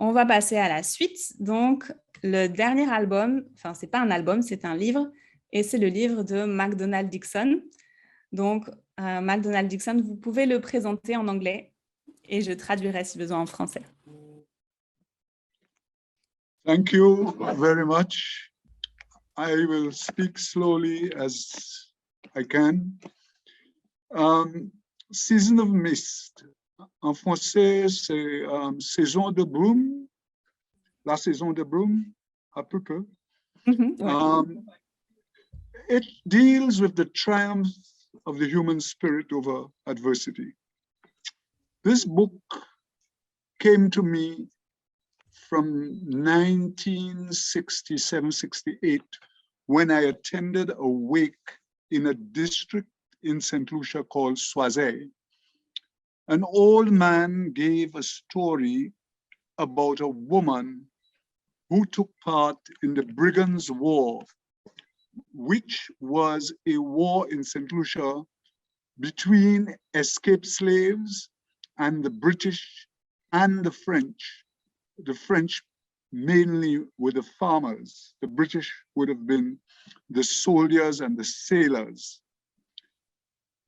on va passer à la suite. Donc, le dernier album, enfin, c'est pas un album, c'est un livre, et c'est le livre de McDonald Dixon. Donc, McDonald Dixon, vous pouvez le présenter en anglais, et je traduirai si besoin en français. Thank you very much. I will speak slowly as I can. Season of Mist. En français, c'est saison de brume. La saison de brume, à peu près. It deals with the triumph of the human spirit over adversity. This book came to me from 1967-68, when I attended a wake in a district in St. Lucia called Soisay. An old man gave a story about a woman who took part in the Brigands' War, which was a war in St. Lucia between escaped slaves and the British and the French. The French mainly were the farmers. The British would have been the soldiers and the sailors.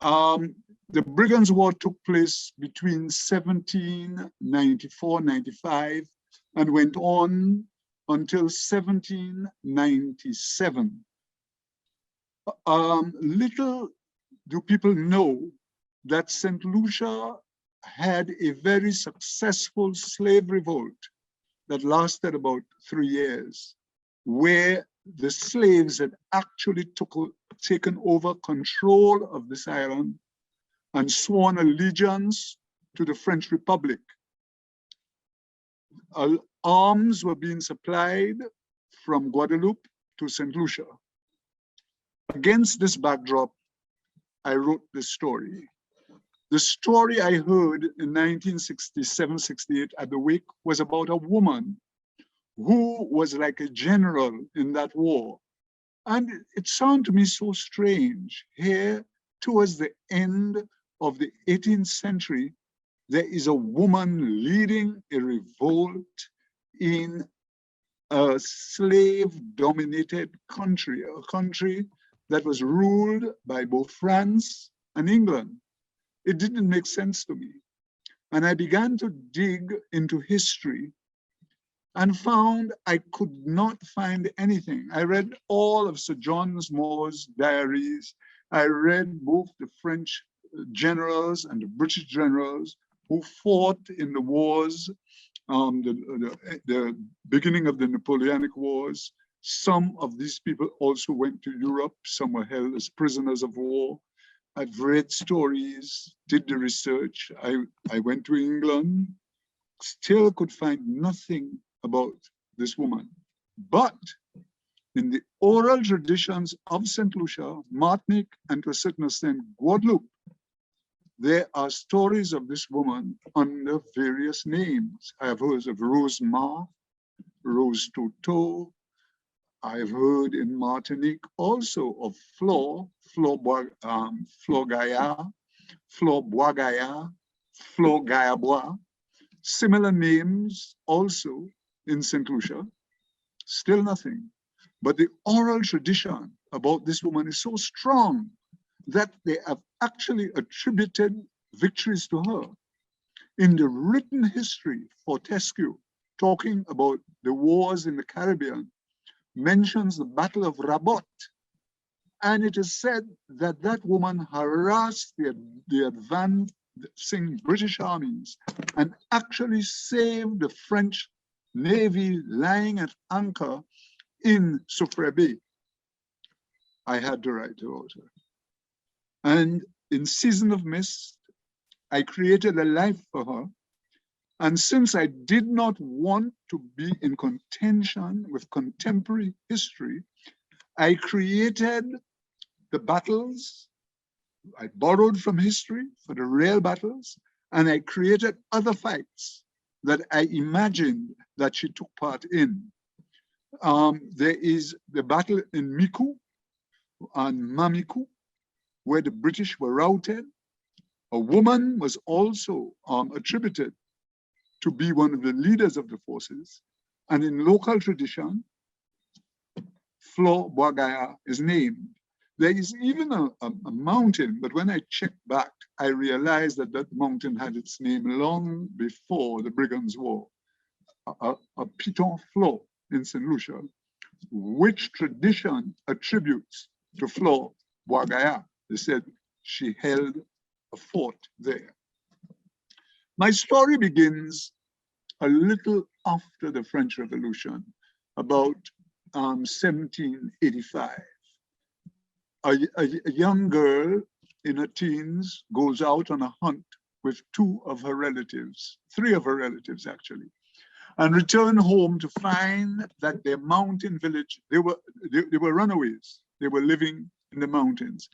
The Brigands' War took place between 1794-95 and went on until 1797. Little do people know that St. Lucia had a very successful slave revolt that lasted about 3 years, where the slaves had actually taken over control of this island and sworn allegiance to the French Republic. Arms were being supplied from Guadeloupe to St. Lucia. Against this backdrop, I wrote this story. The story I heard in 1967-68 at the wake was about a woman who was like a general in that war. And it sounded to me so strange. Here, towards the end of the 18th century, there is a woman leading a revolt in a slave-dominated country, a country that was ruled by both France and England. It didn't make sense to me. And I began to dig into history and found I could not find anything. I read all of Sir John Moore's diaries. I read both the French generals and the British generals who fought in the wars, the beginning of the Napoleonic Wars. Some of these people also went to Europe. Some were held as prisoners of war. I've read stories, did the research. I went to England, still could find nothing about this woman. But in the oral traditions of St. Lucia, Martinique, and to a certain extent, Guadeloupe, there are stories of this woman under various names. I have heard of Rose Mar, Rose Toto. I've heard in Martinique also of Flore Gaillard, Flore Bois Gaillard, Flore Gaillard. Similar names also in St. Lucia. Still nothing. But the oral tradition about this woman is so strong that they have actually attributed victories to her. In the written history, Fortescue, talking about the wars in the Caribbean, mentions the Battle of Rabot. And it is said that that woman harassed the advancing British armies and actually saved the French Navy lying at anchor in Sucre Bay. I had to write about her. And in Season of Mist, I created a life for her. And since I did not want to be in contention with contemporary history, I created the battles. I borrowed from history for the real battles, and I created other fights that I imagined that she took part in. There is the battle in Miku and Mamiku, where the British were routed. A woman was also attributed to be one of the leaders of the forces. And in local tradition, Flore Boagaya is named. There is even a mountain, but when I checked back, I realized that that mountain had its name long before the Brigands' War, a Piton Flore in St. Lucia, which tradition attributes to Flore Boagaya. They said she held a fort there. My story begins a little after the French Revolution, about 1785. A young girl in her teens goes out on a hunt with three of her relatives actually, and return home to find that their mountain village, they were runaways, they were living in the mountains,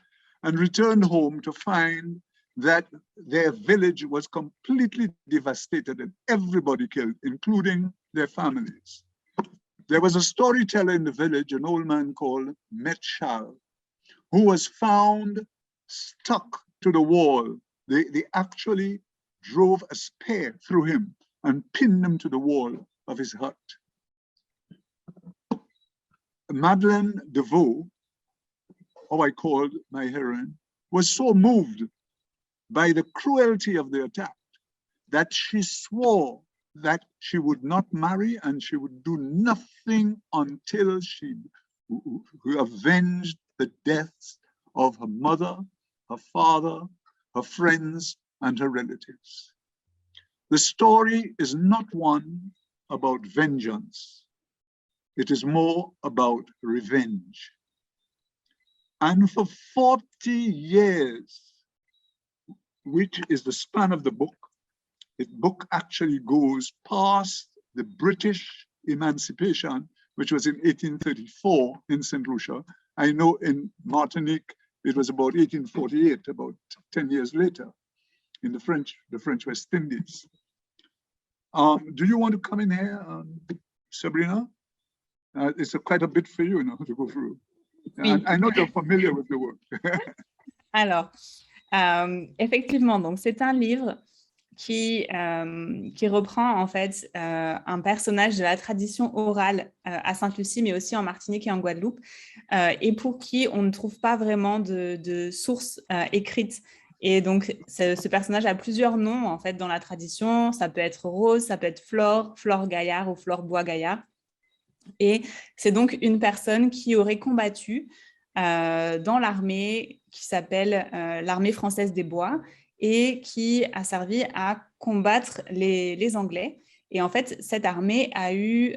and returned home to find that their village was completely devastated and everybody killed, including their families. There was a storyteller in the village, an old man called Metchal, who was found stuck to the wall. They actually drove a spear through him and pinned him to the wall of his hut. Madeleine Deveau, how I called my heroine, was so moved by the cruelty of the attack that she swore that she would not marry and she would do nothing until she avenged the deaths of her mother, her father, her friends, and her relatives. The story is not one about vengeance. It is more about revenge. And for 40 years, which is the span of the book, the book actually goes past the British emancipation, which was in 1834 in St. Lucia. I know in Martinique, it was about 1848, about 10 years later, in the French West Indies. Do you want to come in here, Sabrina? It's quite a bit for you, to go through. Oui. I know you're familiar with the work. Alors, effectivement, donc c'est un livre qui reprend en fait un personnage de la tradition orale à Sainte-Lucie, mais aussi en Martinique et en Guadeloupe, et pour qui on ne trouve pas vraiment de sources écrites. Et donc, ce personnage a plusieurs noms en fait dans la tradition. Ça peut être Rose, ça peut être Flore, Flore Gaillard ou Flore Bois-Gaillard. Et c'est donc une personne qui aurait combattu dans l'armée qui s'appelle l'armée française des bois et qui a servi à combattre les Anglais. Et en fait, cette armée a eu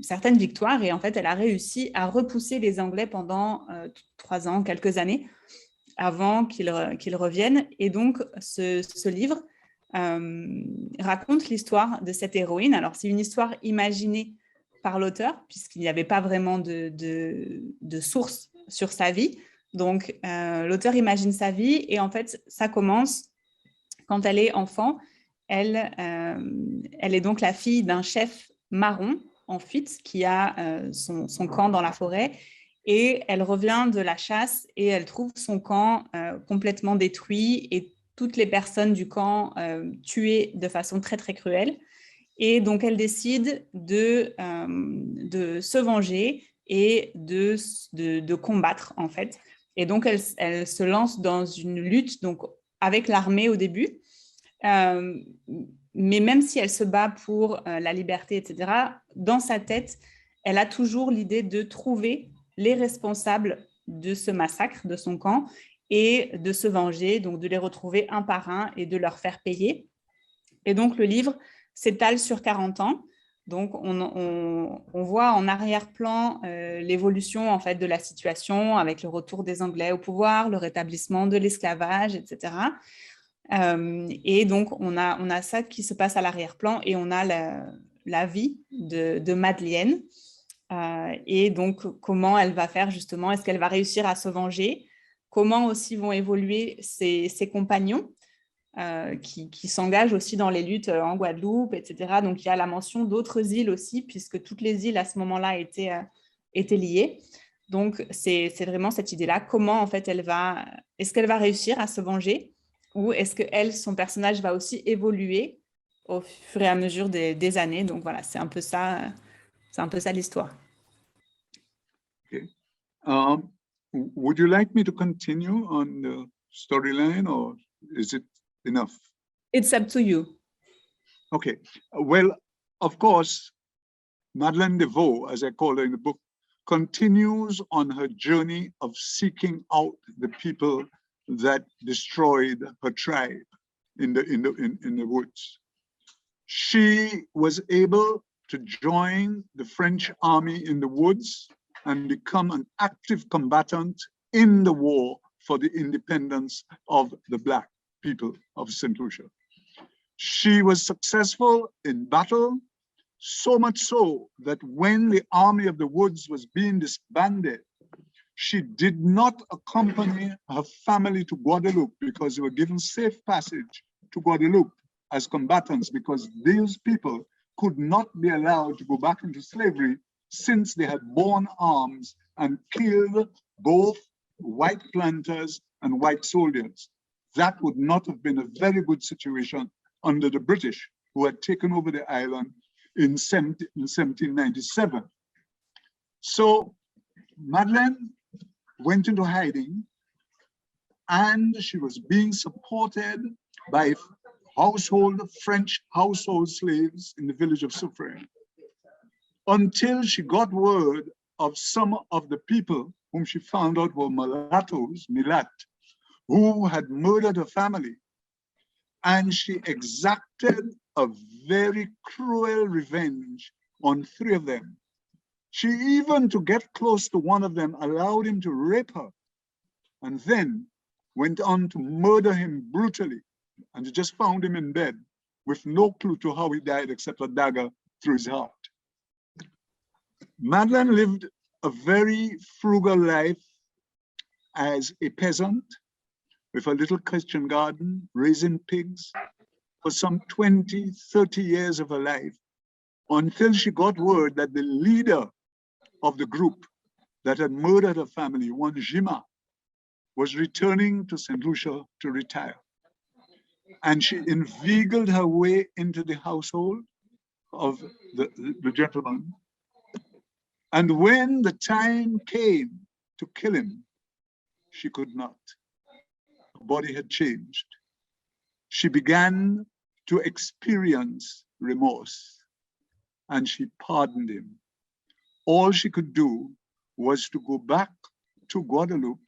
certaines victoires et en fait, elle a réussi à repousser les Anglais pendant 3 ans, quelques années, avant qu'ils reviennent. Et donc, ce livre raconte l'histoire de cette héroïne. Alors, c'est une histoire imaginée par l'auteur, puisqu'il n'y avait pas vraiment de source sur sa vie. Donc, l'auteur imagine sa vie et en fait, ça commence quand elle est enfant. Elle est donc la fille d'un chef marron en fuite qui a son camp dans la forêt et elle revient de la chasse et elle trouve son camp complètement détruit et toutes les personnes du camp tuées de façon très, très cruelle. Et donc, elle décide de se venger et de combattre, en fait. Et donc, elle se lance dans une lutte donc, avec l'armée au début. Mais même si elle se bat pour la liberté, etc., dans sa tête, elle a toujours l'idée de trouver les responsables de ce massacre, de son camp, et de se venger, donc de les retrouver un par un et de leur faire payer. Et donc, le livre s'étale sur 40 ans. Donc, on voit en arrière-plan l'évolution en fait, de la situation avec le retour des Anglais au pouvoir, le rétablissement de l'esclavage, etc. Et donc, on a ça qui se passe à l'arrière-plan et on a la vie de Madeleine et donc comment elle va faire justement, est-ce qu'elle va réussir à se venger, comment aussi vont évoluer ses compagnons qui s'engagent aussi dans les luttes en Guadeloupe, etc. Donc il y a la mention d'autres îles aussi, puisque toutes les îles à ce moment-là étaient liées. Donc c'est vraiment cette idée-là, comment en fait est-ce qu'elle va réussir à se venger, ou est-ce que son personnage va aussi évoluer au fur et à mesure des années. Donc voilà, c'est un peu ça l'histoire. Okay. Would you like me to continue on the storyline, or is it enough? It's up to you. Okay. Well, of course, Madeleine DeVoe, as I call her in the book, continues on her journey of seeking out the people that destroyed her tribe in the woods. She was able to join the French army in the woods and become an active combatant in the war for the independence of the Black people of St. Lucia. She was successful in battle, so much so that when the Army of the Woods was being disbanded, she did not accompany her family to Guadeloupe because they were given safe passage to Guadeloupe as combatants, because these people could not be allowed to go back into slavery since they had borne arms and killed both white planters and white soldiers. That would not have been a very good situation under the British, who had taken over the island in 1797. So Madeleine went into hiding, and she was being supported by French household slaves in the village of Soufrière, until she got word of some of the people whom she found out were mulattoes, Milat, who had murdered her family. And she exacted a very cruel revenge on 3 of them. She even, to get close to one of them, allowed him to rape her, and then went on to murder him brutally. And she just found him in bed with no clue to how he died except a dagger through his heart. Madeleine lived a very frugal life as a peasant with a little Christian garden, raising pigs for some 20, 30 years of her life, until she got word that the leader of the group that had murdered her family, one Jima, was returning to St. Lucia to retire. And she inveigled her way into the household of the gentleman. And when the time came to kill him, she could not. Her body had changed. She began to experience remorse, and she pardoned him. All she could do was to go back to Guadeloupe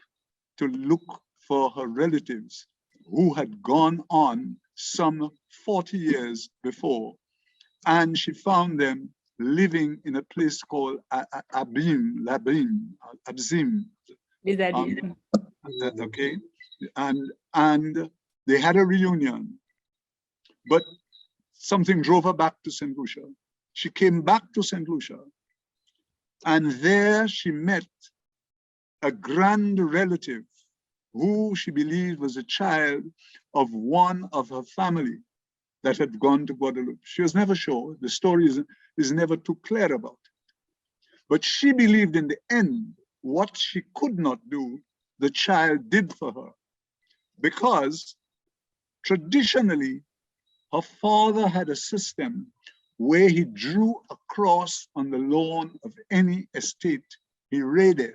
to look for her relatives who had gone on some 40 years before. And she found them living in a place called Abzim. Les Abîmes. Okay, and they had a reunion, but something drove her back to St. Lucia. She came back to St. Lucia, and there she met a grand relative who she believed was a child of one of her family that had gone to Guadeloupe. She was never sure. The story is never too clear about it. But she believed in the end, what she could not do, the child did for her. Because traditionally, her father had a system where he drew a cross on the lawn of any estate he raided.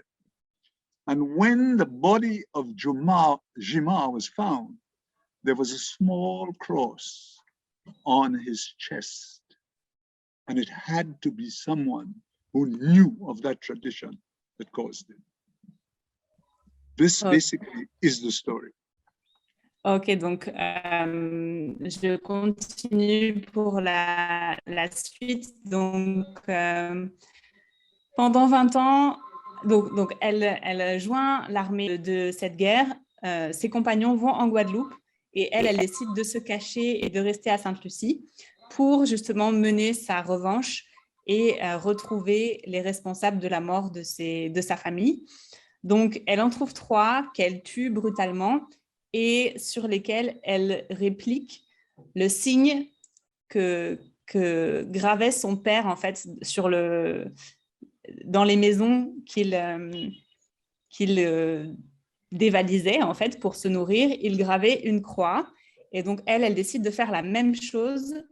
And when the body of Jima was found, there was a small cross on his chest. And it had to be someone who knew of that tradition that caused it. This basically is the story. Ok, donc je continue pour la suite. Donc, pendant 20 ans, donc elle joint l'armée de cette guerre. Ses compagnons vont en Guadeloupe et elle décide de se cacher et de rester à Sainte-Lucie pour justement mener sa revanche et retrouver les responsables de la mort de sa famille. Donc, elle en trouve 3 qu'elle tue brutalement et sur lesquels elle réplique le signe que gravait son père, en fait, dans les maisons qu'il dévalisait, en fait, pour se nourrir. Il gravait une croix. Et donc, elle décide de faire la même chose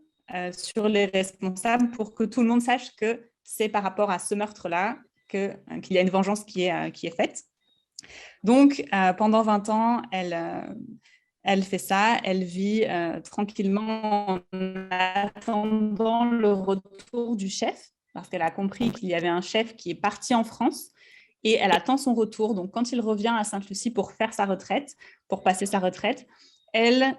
sur les responsables pour que tout le monde sache que c'est par rapport à ce meurtre-là qu'il y a une vengeance qui est faite. Donc, pendant 20 ans, elle fait ça, elle vit tranquillement en attendant le retour du chef, parce qu'elle a compris qu'il y avait un chef qui est parti en France et elle attend son retour. Donc, quand il revient à Sainte-Lucie pour faire sa retraite, pour passer sa retraite, elle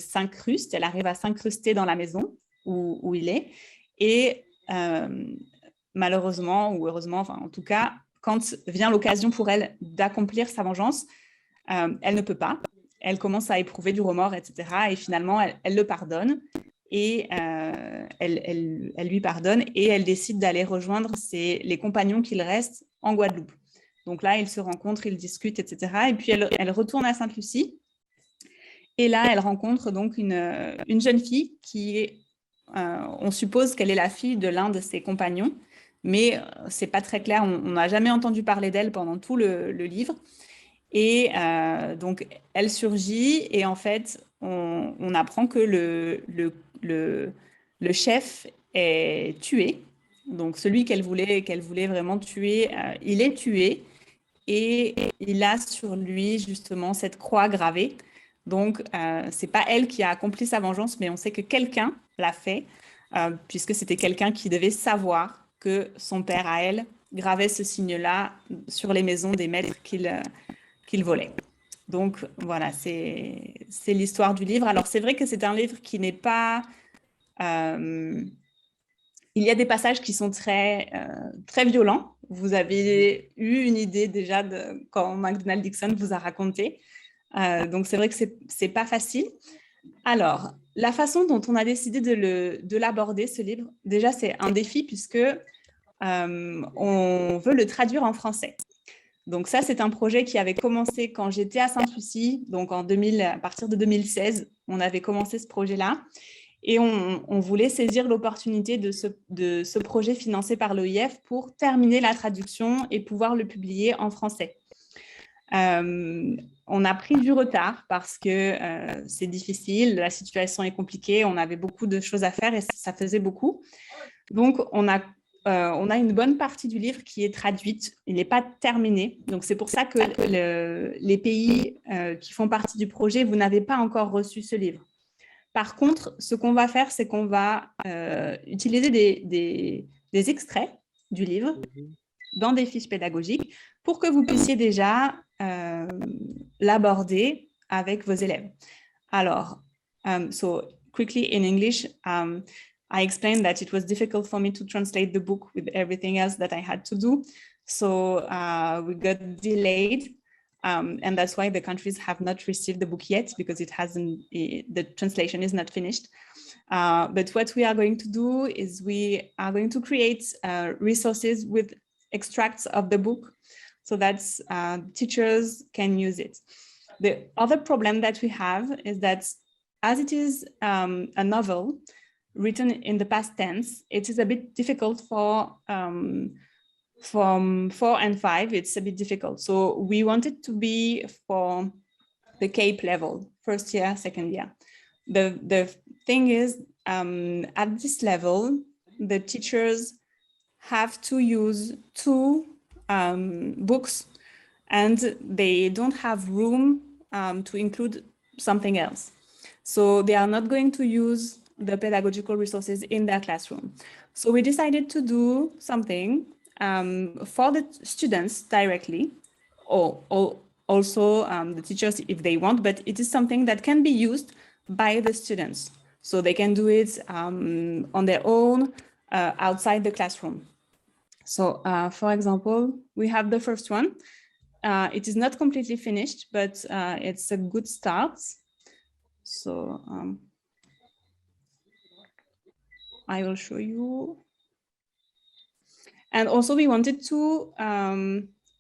s'incruste, elle arrive à s'incruster dans la maison où il est. Et malheureusement, ou heureusement, enfin, en tout cas, quand vient l'occasion pour elle d'accomplir sa vengeance, elle ne peut pas. Elle commence à éprouver du remords, etc. Et finalement, elle le pardonne. Et elle lui pardonne et elle décide d'aller rejoindre les compagnons qu'il reste en Guadeloupe. Donc là, ils se rencontrent, ils discutent, etc. Et puis, elle retourne à Sainte-Lucie. Et là, elle rencontre donc une jeune fille qui est, on suppose qu'elle est la fille de l'un de ses compagnons, mais ce n'est pas très clair. On n'a jamais entendu parler d'elle pendant tout le livre. Et donc, elle surgit et en fait, on apprend que le chef est tué. Donc, celui qu'elle voulait vraiment tuer, il est tué et il a sur lui justement cette croix gravée. Donc, ce n'est pas elle qui a accompli sa vengeance, mais on sait que quelqu'un l'a fait, puisque c'était quelqu'un qui devait savoir que son père, à elle, gravait ce signe-là sur les maisons des maîtres qu'il volait. Donc, voilà, c'est l'histoire du livre. Alors, c'est vrai que c'est un livre qui n'est pas... il y a des passages qui sont très violents. Vous avez eu une idée déjà de quand Macdonald Dixon vous a raconté. Donc, c'est vrai que c'est pas facile. Alors, la façon dont on a décidé de l'aborder, ce livre, déjà, c'est un défi puisque on veut le traduire en français. Donc ça, c'est un projet qui avait commencé quand j'étais à Sainte-Lucie, donc à partir de 2016, on avait commencé ce projet-là. Et on voulait saisir l'opportunité de ce projet financé par l'OIF pour terminer la traduction et pouvoir le publier en français. On a pris du retard parce que c'est difficile, la situation est compliquée, on avait beaucoup de choses à faire et ça faisait beaucoup. Donc, on a une bonne partie du livre qui est traduite, il n'est pas terminé. Donc, c'est pour ça que les pays qui font partie du projet, vous n'avez pas encore reçu ce livre. Par contre, ce qu'on va faire, c'est qu'on va utiliser des extraits du livre dans des fiches pédagogiques pour que vous puissiez déjà l'aborder avec vos élèves. Alors, so quickly in English, I explained that it was difficult for me to translate the book with everything else that I had to do. So we got delayed. And that's why the countries have not received the book yet, because the translation is not finished. But what we are going to do is we are going to create resources with extracts of the book so that teachers can use it. The other problem that we have is that as it is a novel written in the past tense, it is a bit difficult for from 4 and 5, it's a bit difficult. So we want it to be for the CAPE level, first year, second year. The thing is, at this level, the teachers have to use 2 books and they don't have room to include something else. So they are not going to use the pedagogical resources in their classroom. So we decided to do something for the students directly, or also the teachers if they want, but it is something that can be used by the students. So they can do it on their own outside the classroom. So for example, we have the first one. It is not completely finished, but it's a good start. So I will show you. And also we wanted to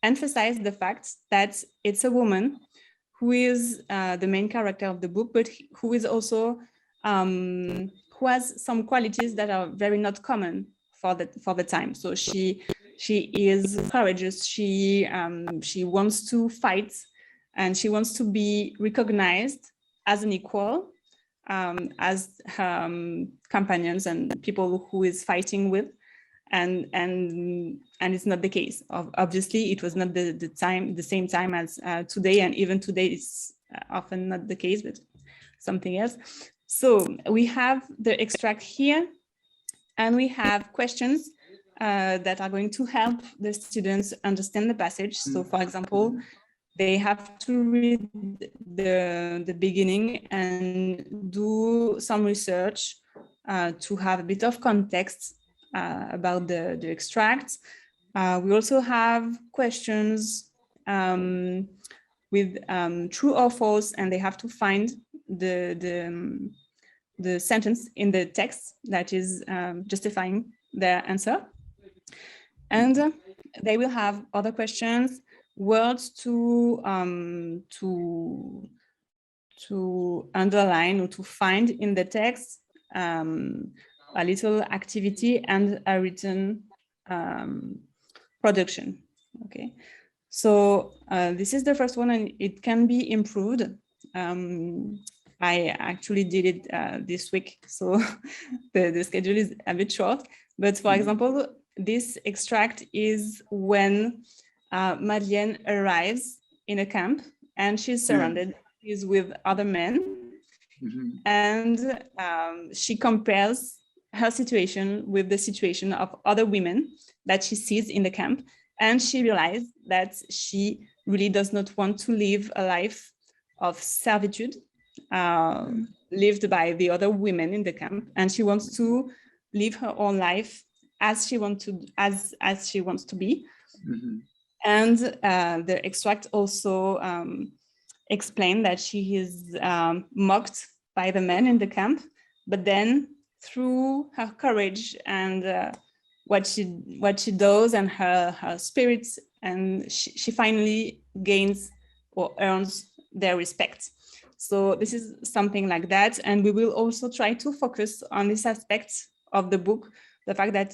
emphasize the fact that it's a woman who is the main character of the book, but who is also, who has some qualities that are very not common for the time. So she is courageous, she wants to fight, and she wants to be recognized as an equal, as companions and people who is fighting with, and it's not the case. Obviously, it was not the same time as today, and even today it's often not the case, but something else. So we have the extract here, and we have questions that are going to help the students understand the passage. So, for example, they have to read the beginning and do some research to have a bit of context about the extract. We also have questions with true or false, and they have to find the sentence in the text that is justifying their answer. And they will have other questions, words to underline or to find in the text, a little activity, and a written production. Okay, so this is the first one, and it can be improved. I actually did it this week, so the schedule is a bit short. But for example, this extract is when Madeleine arrives in a camp, and she's surrounded, she's with other men, and she compares her situation with the situation of other women that she sees in the camp, and she realized that she really does not want to live a life of servitude lived by the other women in the camp, and she wants to live her own life as she wants to be. And the extract also explained that she is mocked by the men in the camp, but then through her courage and what she does and her spirit, and she finally gains or earns their respect. So this is something like that. And we will also try to focus on this aspect of the book, the fact that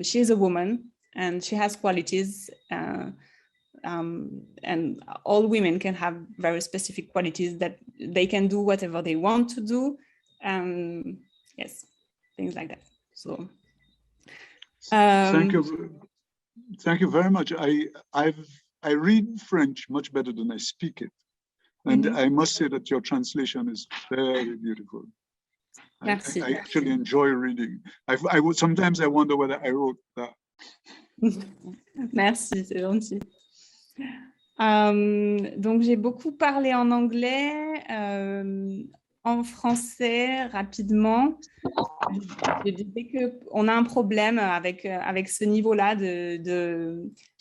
she is a woman and she has qualities, and all women can have very specific qualities that they can do whatever they want to do. Yes, things like that. So thank you very much. I read French much better than I speak it. And I must say that your translation is very beautiful. Merci. I actually enjoy reading. Sometimes I wonder whether I wrote that. Merci, c'est gentil. Donc, j'ai beaucoup parlé en anglais, en français, rapidement. Je disais qu'on a un problème avec ce niveau-là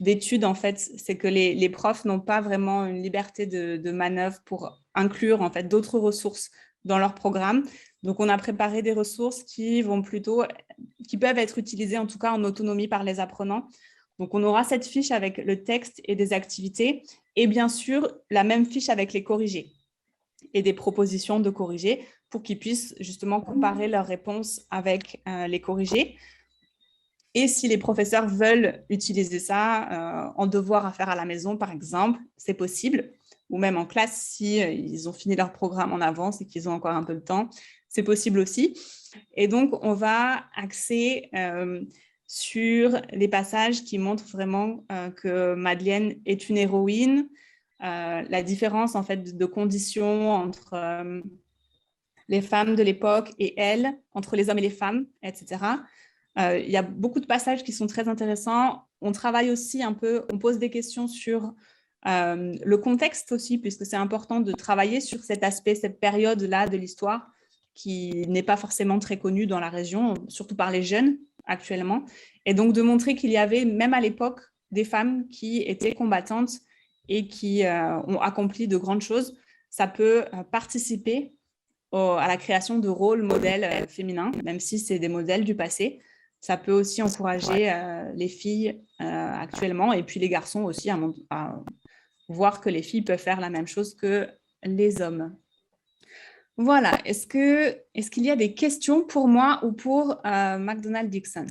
d'études, en fait. C'est que les profs n'ont pas vraiment une liberté de manœuvre pour inclure, en fait, d'autres ressources dans leur programme. Donc, on a préparé des ressources qui peuvent être utilisées, en tout cas, en autonomie par les apprenants. Donc, on aura cette fiche avec le texte et des activités, et bien sûr, la même fiche avec les corrigés et des propositions de corrigés pour qu'ils puissent justement comparer leurs réponses avec les corrigés. Et si les professeurs veulent utiliser ça en devoir à faire à la maison, par exemple, c'est possible. Ou même en classe, si ils ont fini leur programme en avance et qu'ils ont encore un peu de temps, c'est possible aussi. Et donc, on va axer sur les passages qui montrent vraiment que Madeleine est une héroïne, la différence en fait de conditions entre les femmes de l'époque et elle, entre les hommes et les femmes, etc. Il y a beaucoup de passages qui sont très intéressants. On travaille aussi un peu, on pose des questions sur le contexte aussi, puisque c'est important de travailler sur cet aspect, cette période-là de l'histoire qui n'est pas forcément très connue dans la région, surtout par les jeunes actuellement. Et donc de montrer qu'il y avait, même à l'époque, des femmes qui étaient combattantes et qui ont accompli de grandes choses. Ça peut participer à la création de rôles modèles féminins, même si c'est des modèles du passé. ça peut aussi encourager les filles actuellement, et puis les garçons aussi, à voir que les filles peuvent faire la même chose que les hommes. Voilà, est-ce qu'il y a des questions pour moi ou pour McDonald Dixon?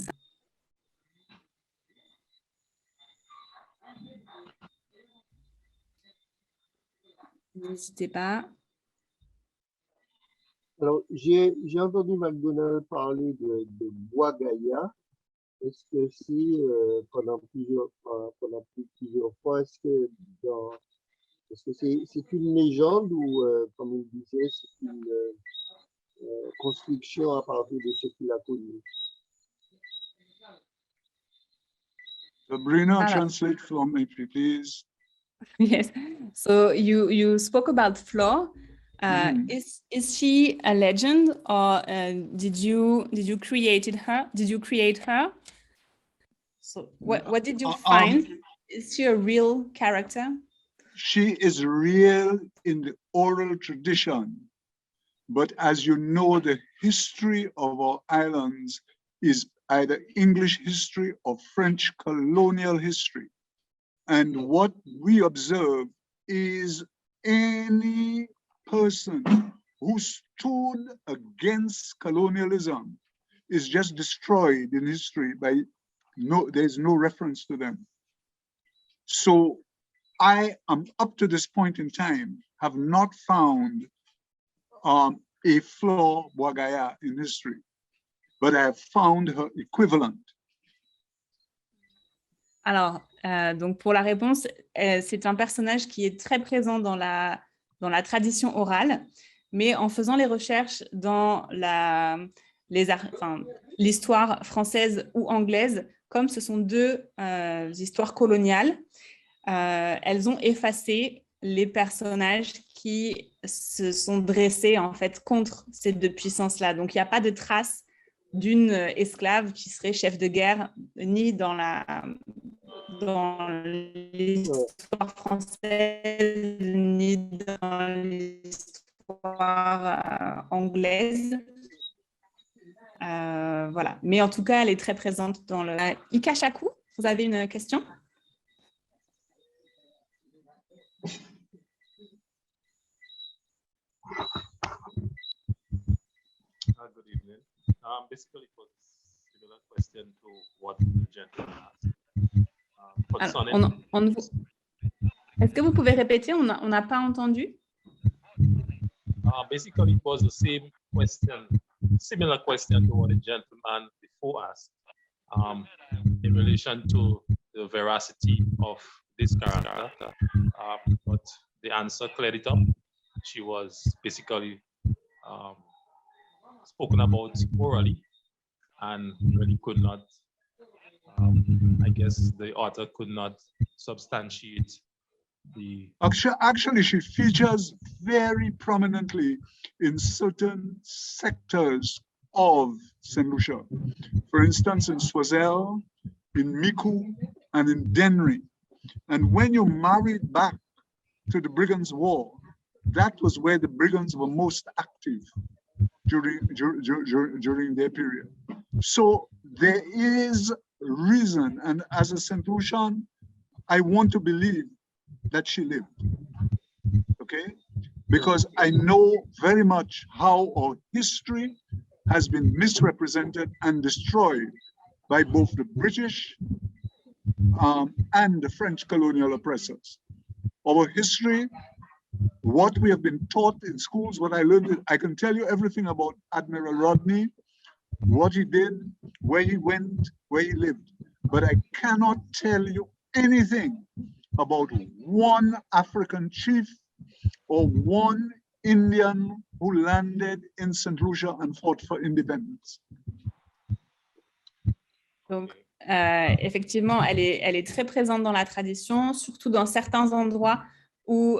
N'hésitez pas. Alors, j'ai entendu McDonald parler de bois Gaïa. Est-ce que si, pendant plusieurs fois, est-ce que c'est une légende ou, comme il disait, c'est une construction à partir de ce qu'il a connu? Sabrina, translate for me, please. Yes. So you spoke about Flo. Is she a legend, or did you create her? Did you create her? So what did you find? Is she a real character? She is real in the oral tradition, but as you know, the history of our islands is either English history or French colonial history. And what we observe is any person who stood against colonialism is just destroyed in history by there's no reference to them. So I am, up to this point in time, have not found a Flo Boagaya in history, but I have found her equivalent. Alors, donc pour la réponse, c'est un personnage qui est très présent dans la tradition orale, mais en faisant les recherches dans l'histoire française ou anglaise, comme ce sont deux histoires coloniales, elles ont effacé les personnages qui se sont dressés en fait contre ces deux puissances-là. Donc, il n'y a pas de trace d'une esclave qui serait chef de guerre, ni dans l'histoire française, ni dans l'histoire anglaise. Voilà. Mais en tout cas, elle est très présente dans le... Ika Chakou, vous avez une question? Good evening. Basically, it was a similar question to what the gentleman asked. Est-ce que vous pouvez répéter? On n'a pas entendu. Basically, it was the same question, similar question to what the gentleman before asked, in relation to the veracity of this character. But the answer cleared it up. She was basically spoken about orally and really could not, I guess the author could not substantiate the... Actually, she features very prominently in certain sectors of St. Lucia. For instance, in Swazel, in Miku, and in Denri. And when you married back to the Brigands' War, that was where the Brigands were most active during their period. So there is reason, and as a St. Lucian, I want to believe that she lived, okay? Because I know very much how our history has been misrepresented and destroyed by both the British and the French colonial oppressors. Our history, what we have been taught in schools, what I learned, I can tell you everything about Admiral Rodney, what he did, where he went, where he lived. But I cannot tell you anything about one African chief or one Indian who landed in St. Lucia and fought for independence. Donc, effectivement, elle est très présente dans la tradition, surtout dans certains endroits où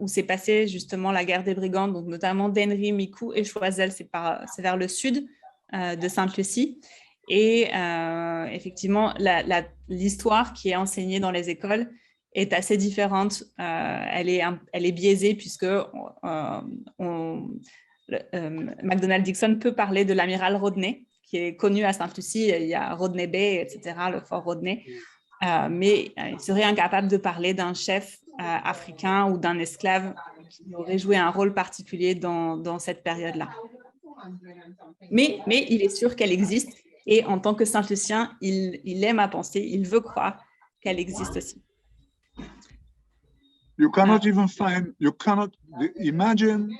s'est passée justement la guerre des brigands, donc notamment Denri, Miku et Choiseul, c'est vers le sud de Sainte-Lucie. Et effectivement, l'histoire qui est enseignée dans les écoles est assez différente. Elle est biaisée puisque McDonald Dixon peut parler de l'amiral Rodney, qui est connu à Sainte-Lucie. Il y a Rodney Bay, etc., le fort Rodney. Mais il serait incapable de parler d'un chef africain ou d'un esclave qui aurait joué un rôle particulier dans cette période-là. Mais il est sûr qu'elle existe. Et en tant que Saint-Lucien, il aime à penser, il veut croire qu'elle existe aussi. You cannot even find, imagine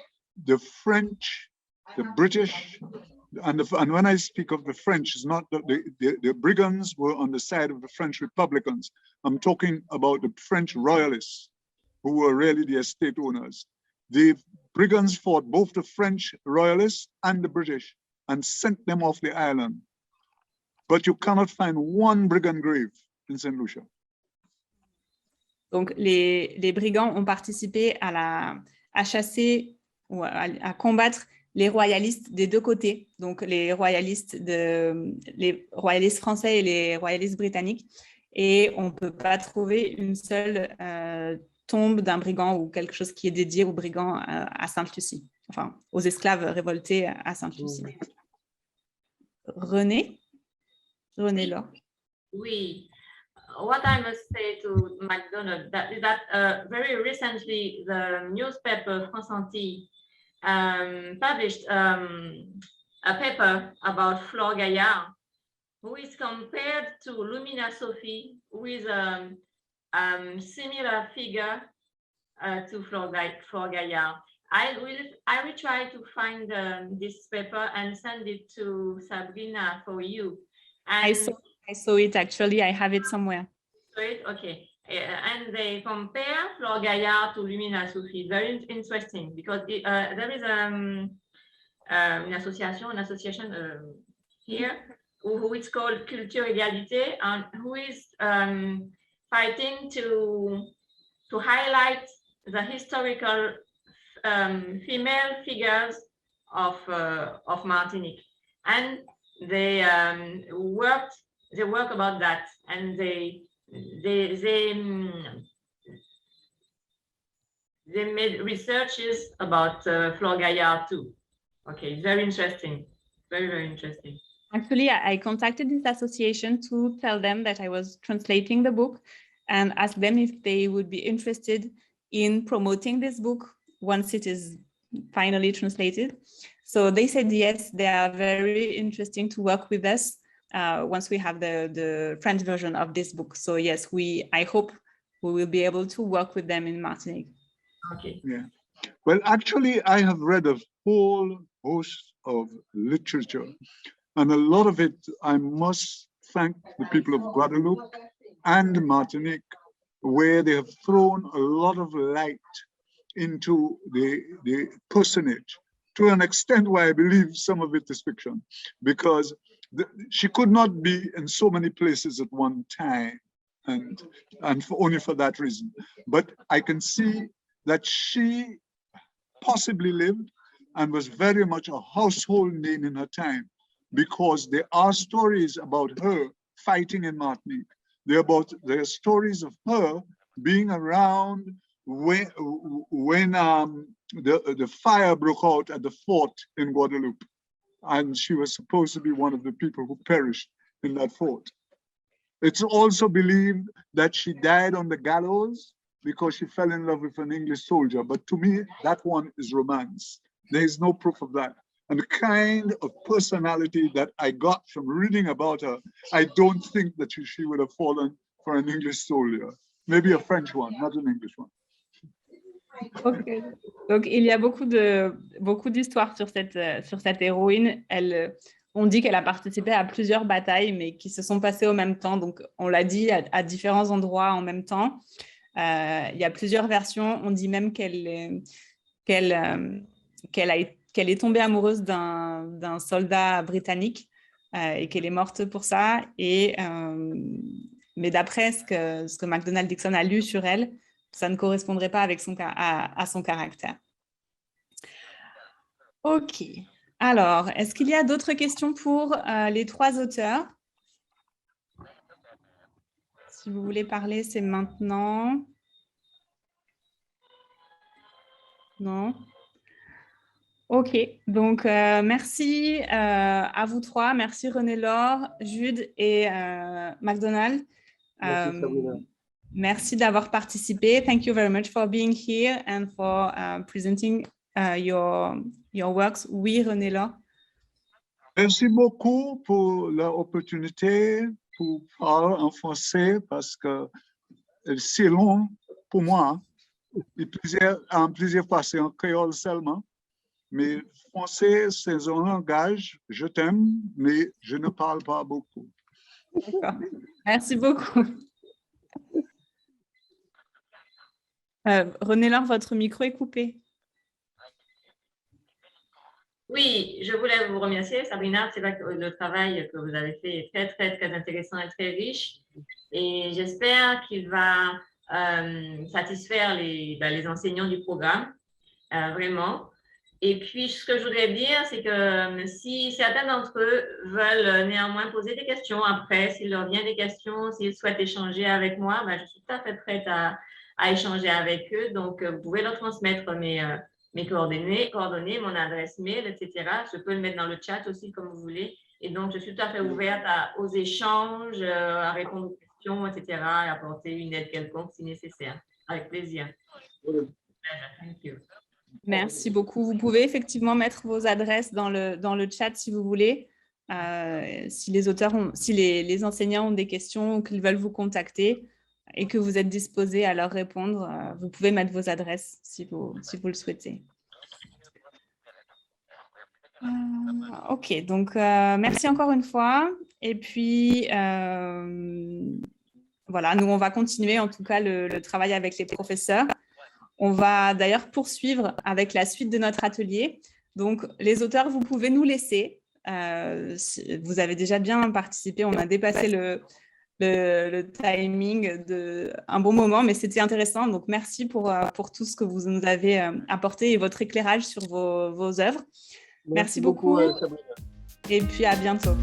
the French, the British, and when I speak of the French, it's not the brigands were on the side of the French Republicans. I'm talking about the French royalists who were really the estate owners. The brigands fought both the French royalists and the British and sent them off the island. But you cannot find one brigand grave in St. Lucia. Donc, les brigands ont participé à chasser ou à combattre les royalistes des deux côtés, donc les royalistes français et les royalistes britanniques. Et on ne peut pas trouver une seule tombe d'un brigand ou quelque chose qui est dédié aux brigands à Sainte-Lucie, enfin aux esclaves révoltés à Sainte-Lucie. René Laure. Oui. What I must say to MacDonald is that very recently the newspaper France Antilles published a paper about Flore Gaillard, who is compared to Lumina Sophie, who is a similar figure to Flore Gaillard. I will try to find this paper and send it to Sabrina for you. And I saw it actually. I have it somewhere. Okay. And they compare Flore Gaillard to Lumina Sophie. Very interesting because there is an association here who is called Culture Égalité and who is fighting to highlight the historical female figures of Martinique, and they work about that, and they made researches about Flore Gaillard too. Okay, very interesting, very interesting. Actually, I contacted this association to tell them that I was translating the book and asked them if they would be interested in promoting this book once it is finally translated. So they said yes, they are very interesting to work with us once we have the French version of this book. So yes, I hope we will be able to work with them in Martinique. Okay. Yeah. Well, actually, I have read a whole host of literature, and a lot of it, I must thank the people of Guadeloupe and Martinique, where they have thrown a lot of light into the personage, to an extent where I believe some of it is fiction, because she could not be in so many places at one time, and only for that reason. But I can see that she possibly lived and was very much a household name in her time, because there are stories about her fighting in Martinique. There are stories of her being around when the fire broke out at the fort in Guadeloupe, and she was supposed to be one of the people who perished in that fort. It's also believed that she died on the gallows because she fell in love with an English soldier, but to me, that one is romance. There is no proof of that. And the kind of personality that I got from reading about her, I don't think that she would have fallen for an English soldier. Maybe a French one, not an English one. Okay. Donc, il y a beaucoup d'histoires sur cette héroïne. On dit qu'elle a participé à plusieurs batailles, mais qui se sont passées au même temps. Donc, on l'a dit à différents endroits en même temps. Il y a plusieurs versions. On dit même qu'elle est tombée amoureuse d'un soldat britannique et qu'elle est morte pour ça. Mais d'après ce que McDonald Dixon a lu sur elle, ça ne correspondrait pas avec à son caractère. OK. Alors, est-ce qu'il y a d'autres questions pour les trois auteurs? Si vous voulez parler, c'est maintenant. Non? Ok, donc merci à vous trois. Merci René-Laure, Jude et McDonald. Merci, Sabrina. Merci d'avoir participé. Thank you very much for being here and for presenting your works. Oui, René-Laure. Merci beaucoup pour l'opportunité pour parler en français parce que c'est long pour moi. Et plusieurs fois, c'est en créole seulement. Mais français, c'est un langage, je t'aime, mais je ne parle pas beaucoup. D'accord. Merci beaucoup. René-Laure, votre micro est coupé. Oui, je voulais vous remercier, Sabrina. C'est vrai que le travail que vous avez fait est très, très, très intéressant et très riche. Et j'espère qu'il va satisfaire les enseignants du programme, vraiment. Et puis, ce que je voudrais dire, c'est que si certains d'entre eux veulent néanmoins poser des questions après, s'il leur vient des questions, s'ils souhaitent échanger avec moi, ben, je suis tout à fait prête à échanger avec eux. Donc, vous pouvez leur transmettre mes coordonnées, mon adresse mail, etc. Je peux le mettre dans le chat aussi, comme vous voulez. Et donc, je suis tout à fait ouverte aux échanges, à répondre aux questions, etc., et apporter une aide quelconque si nécessaire. Avec plaisir. Thank you. Merci beaucoup. Vous pouvez effectivement mettre vos adresses dans le chat si vous voulez. Si les enseignants ont des questions ou qu'ils veulent vous contacter et que vous êtes disposés à leur répondre, vous pouvez mettre vos adresses si vous le souhaitez. Ok, donc merci encore une fois. Et puis, voilà, nous, on va continuer en tout cas le travail avec les professeurs. On va d'ailleurs poursuivre avec la suite de notre atelier. Donc, les auteurs, vous pouvez nous laisser. Vous avez déjà bien participé. On a dépassé le timing d'un bon moment, mais c'était intéressant. Donc, merci pour tout ce que vous nous avez apporté et votre éclairage sur vos œuvres. Merci beaucoup. Sabrina. Et puis, à bientôt.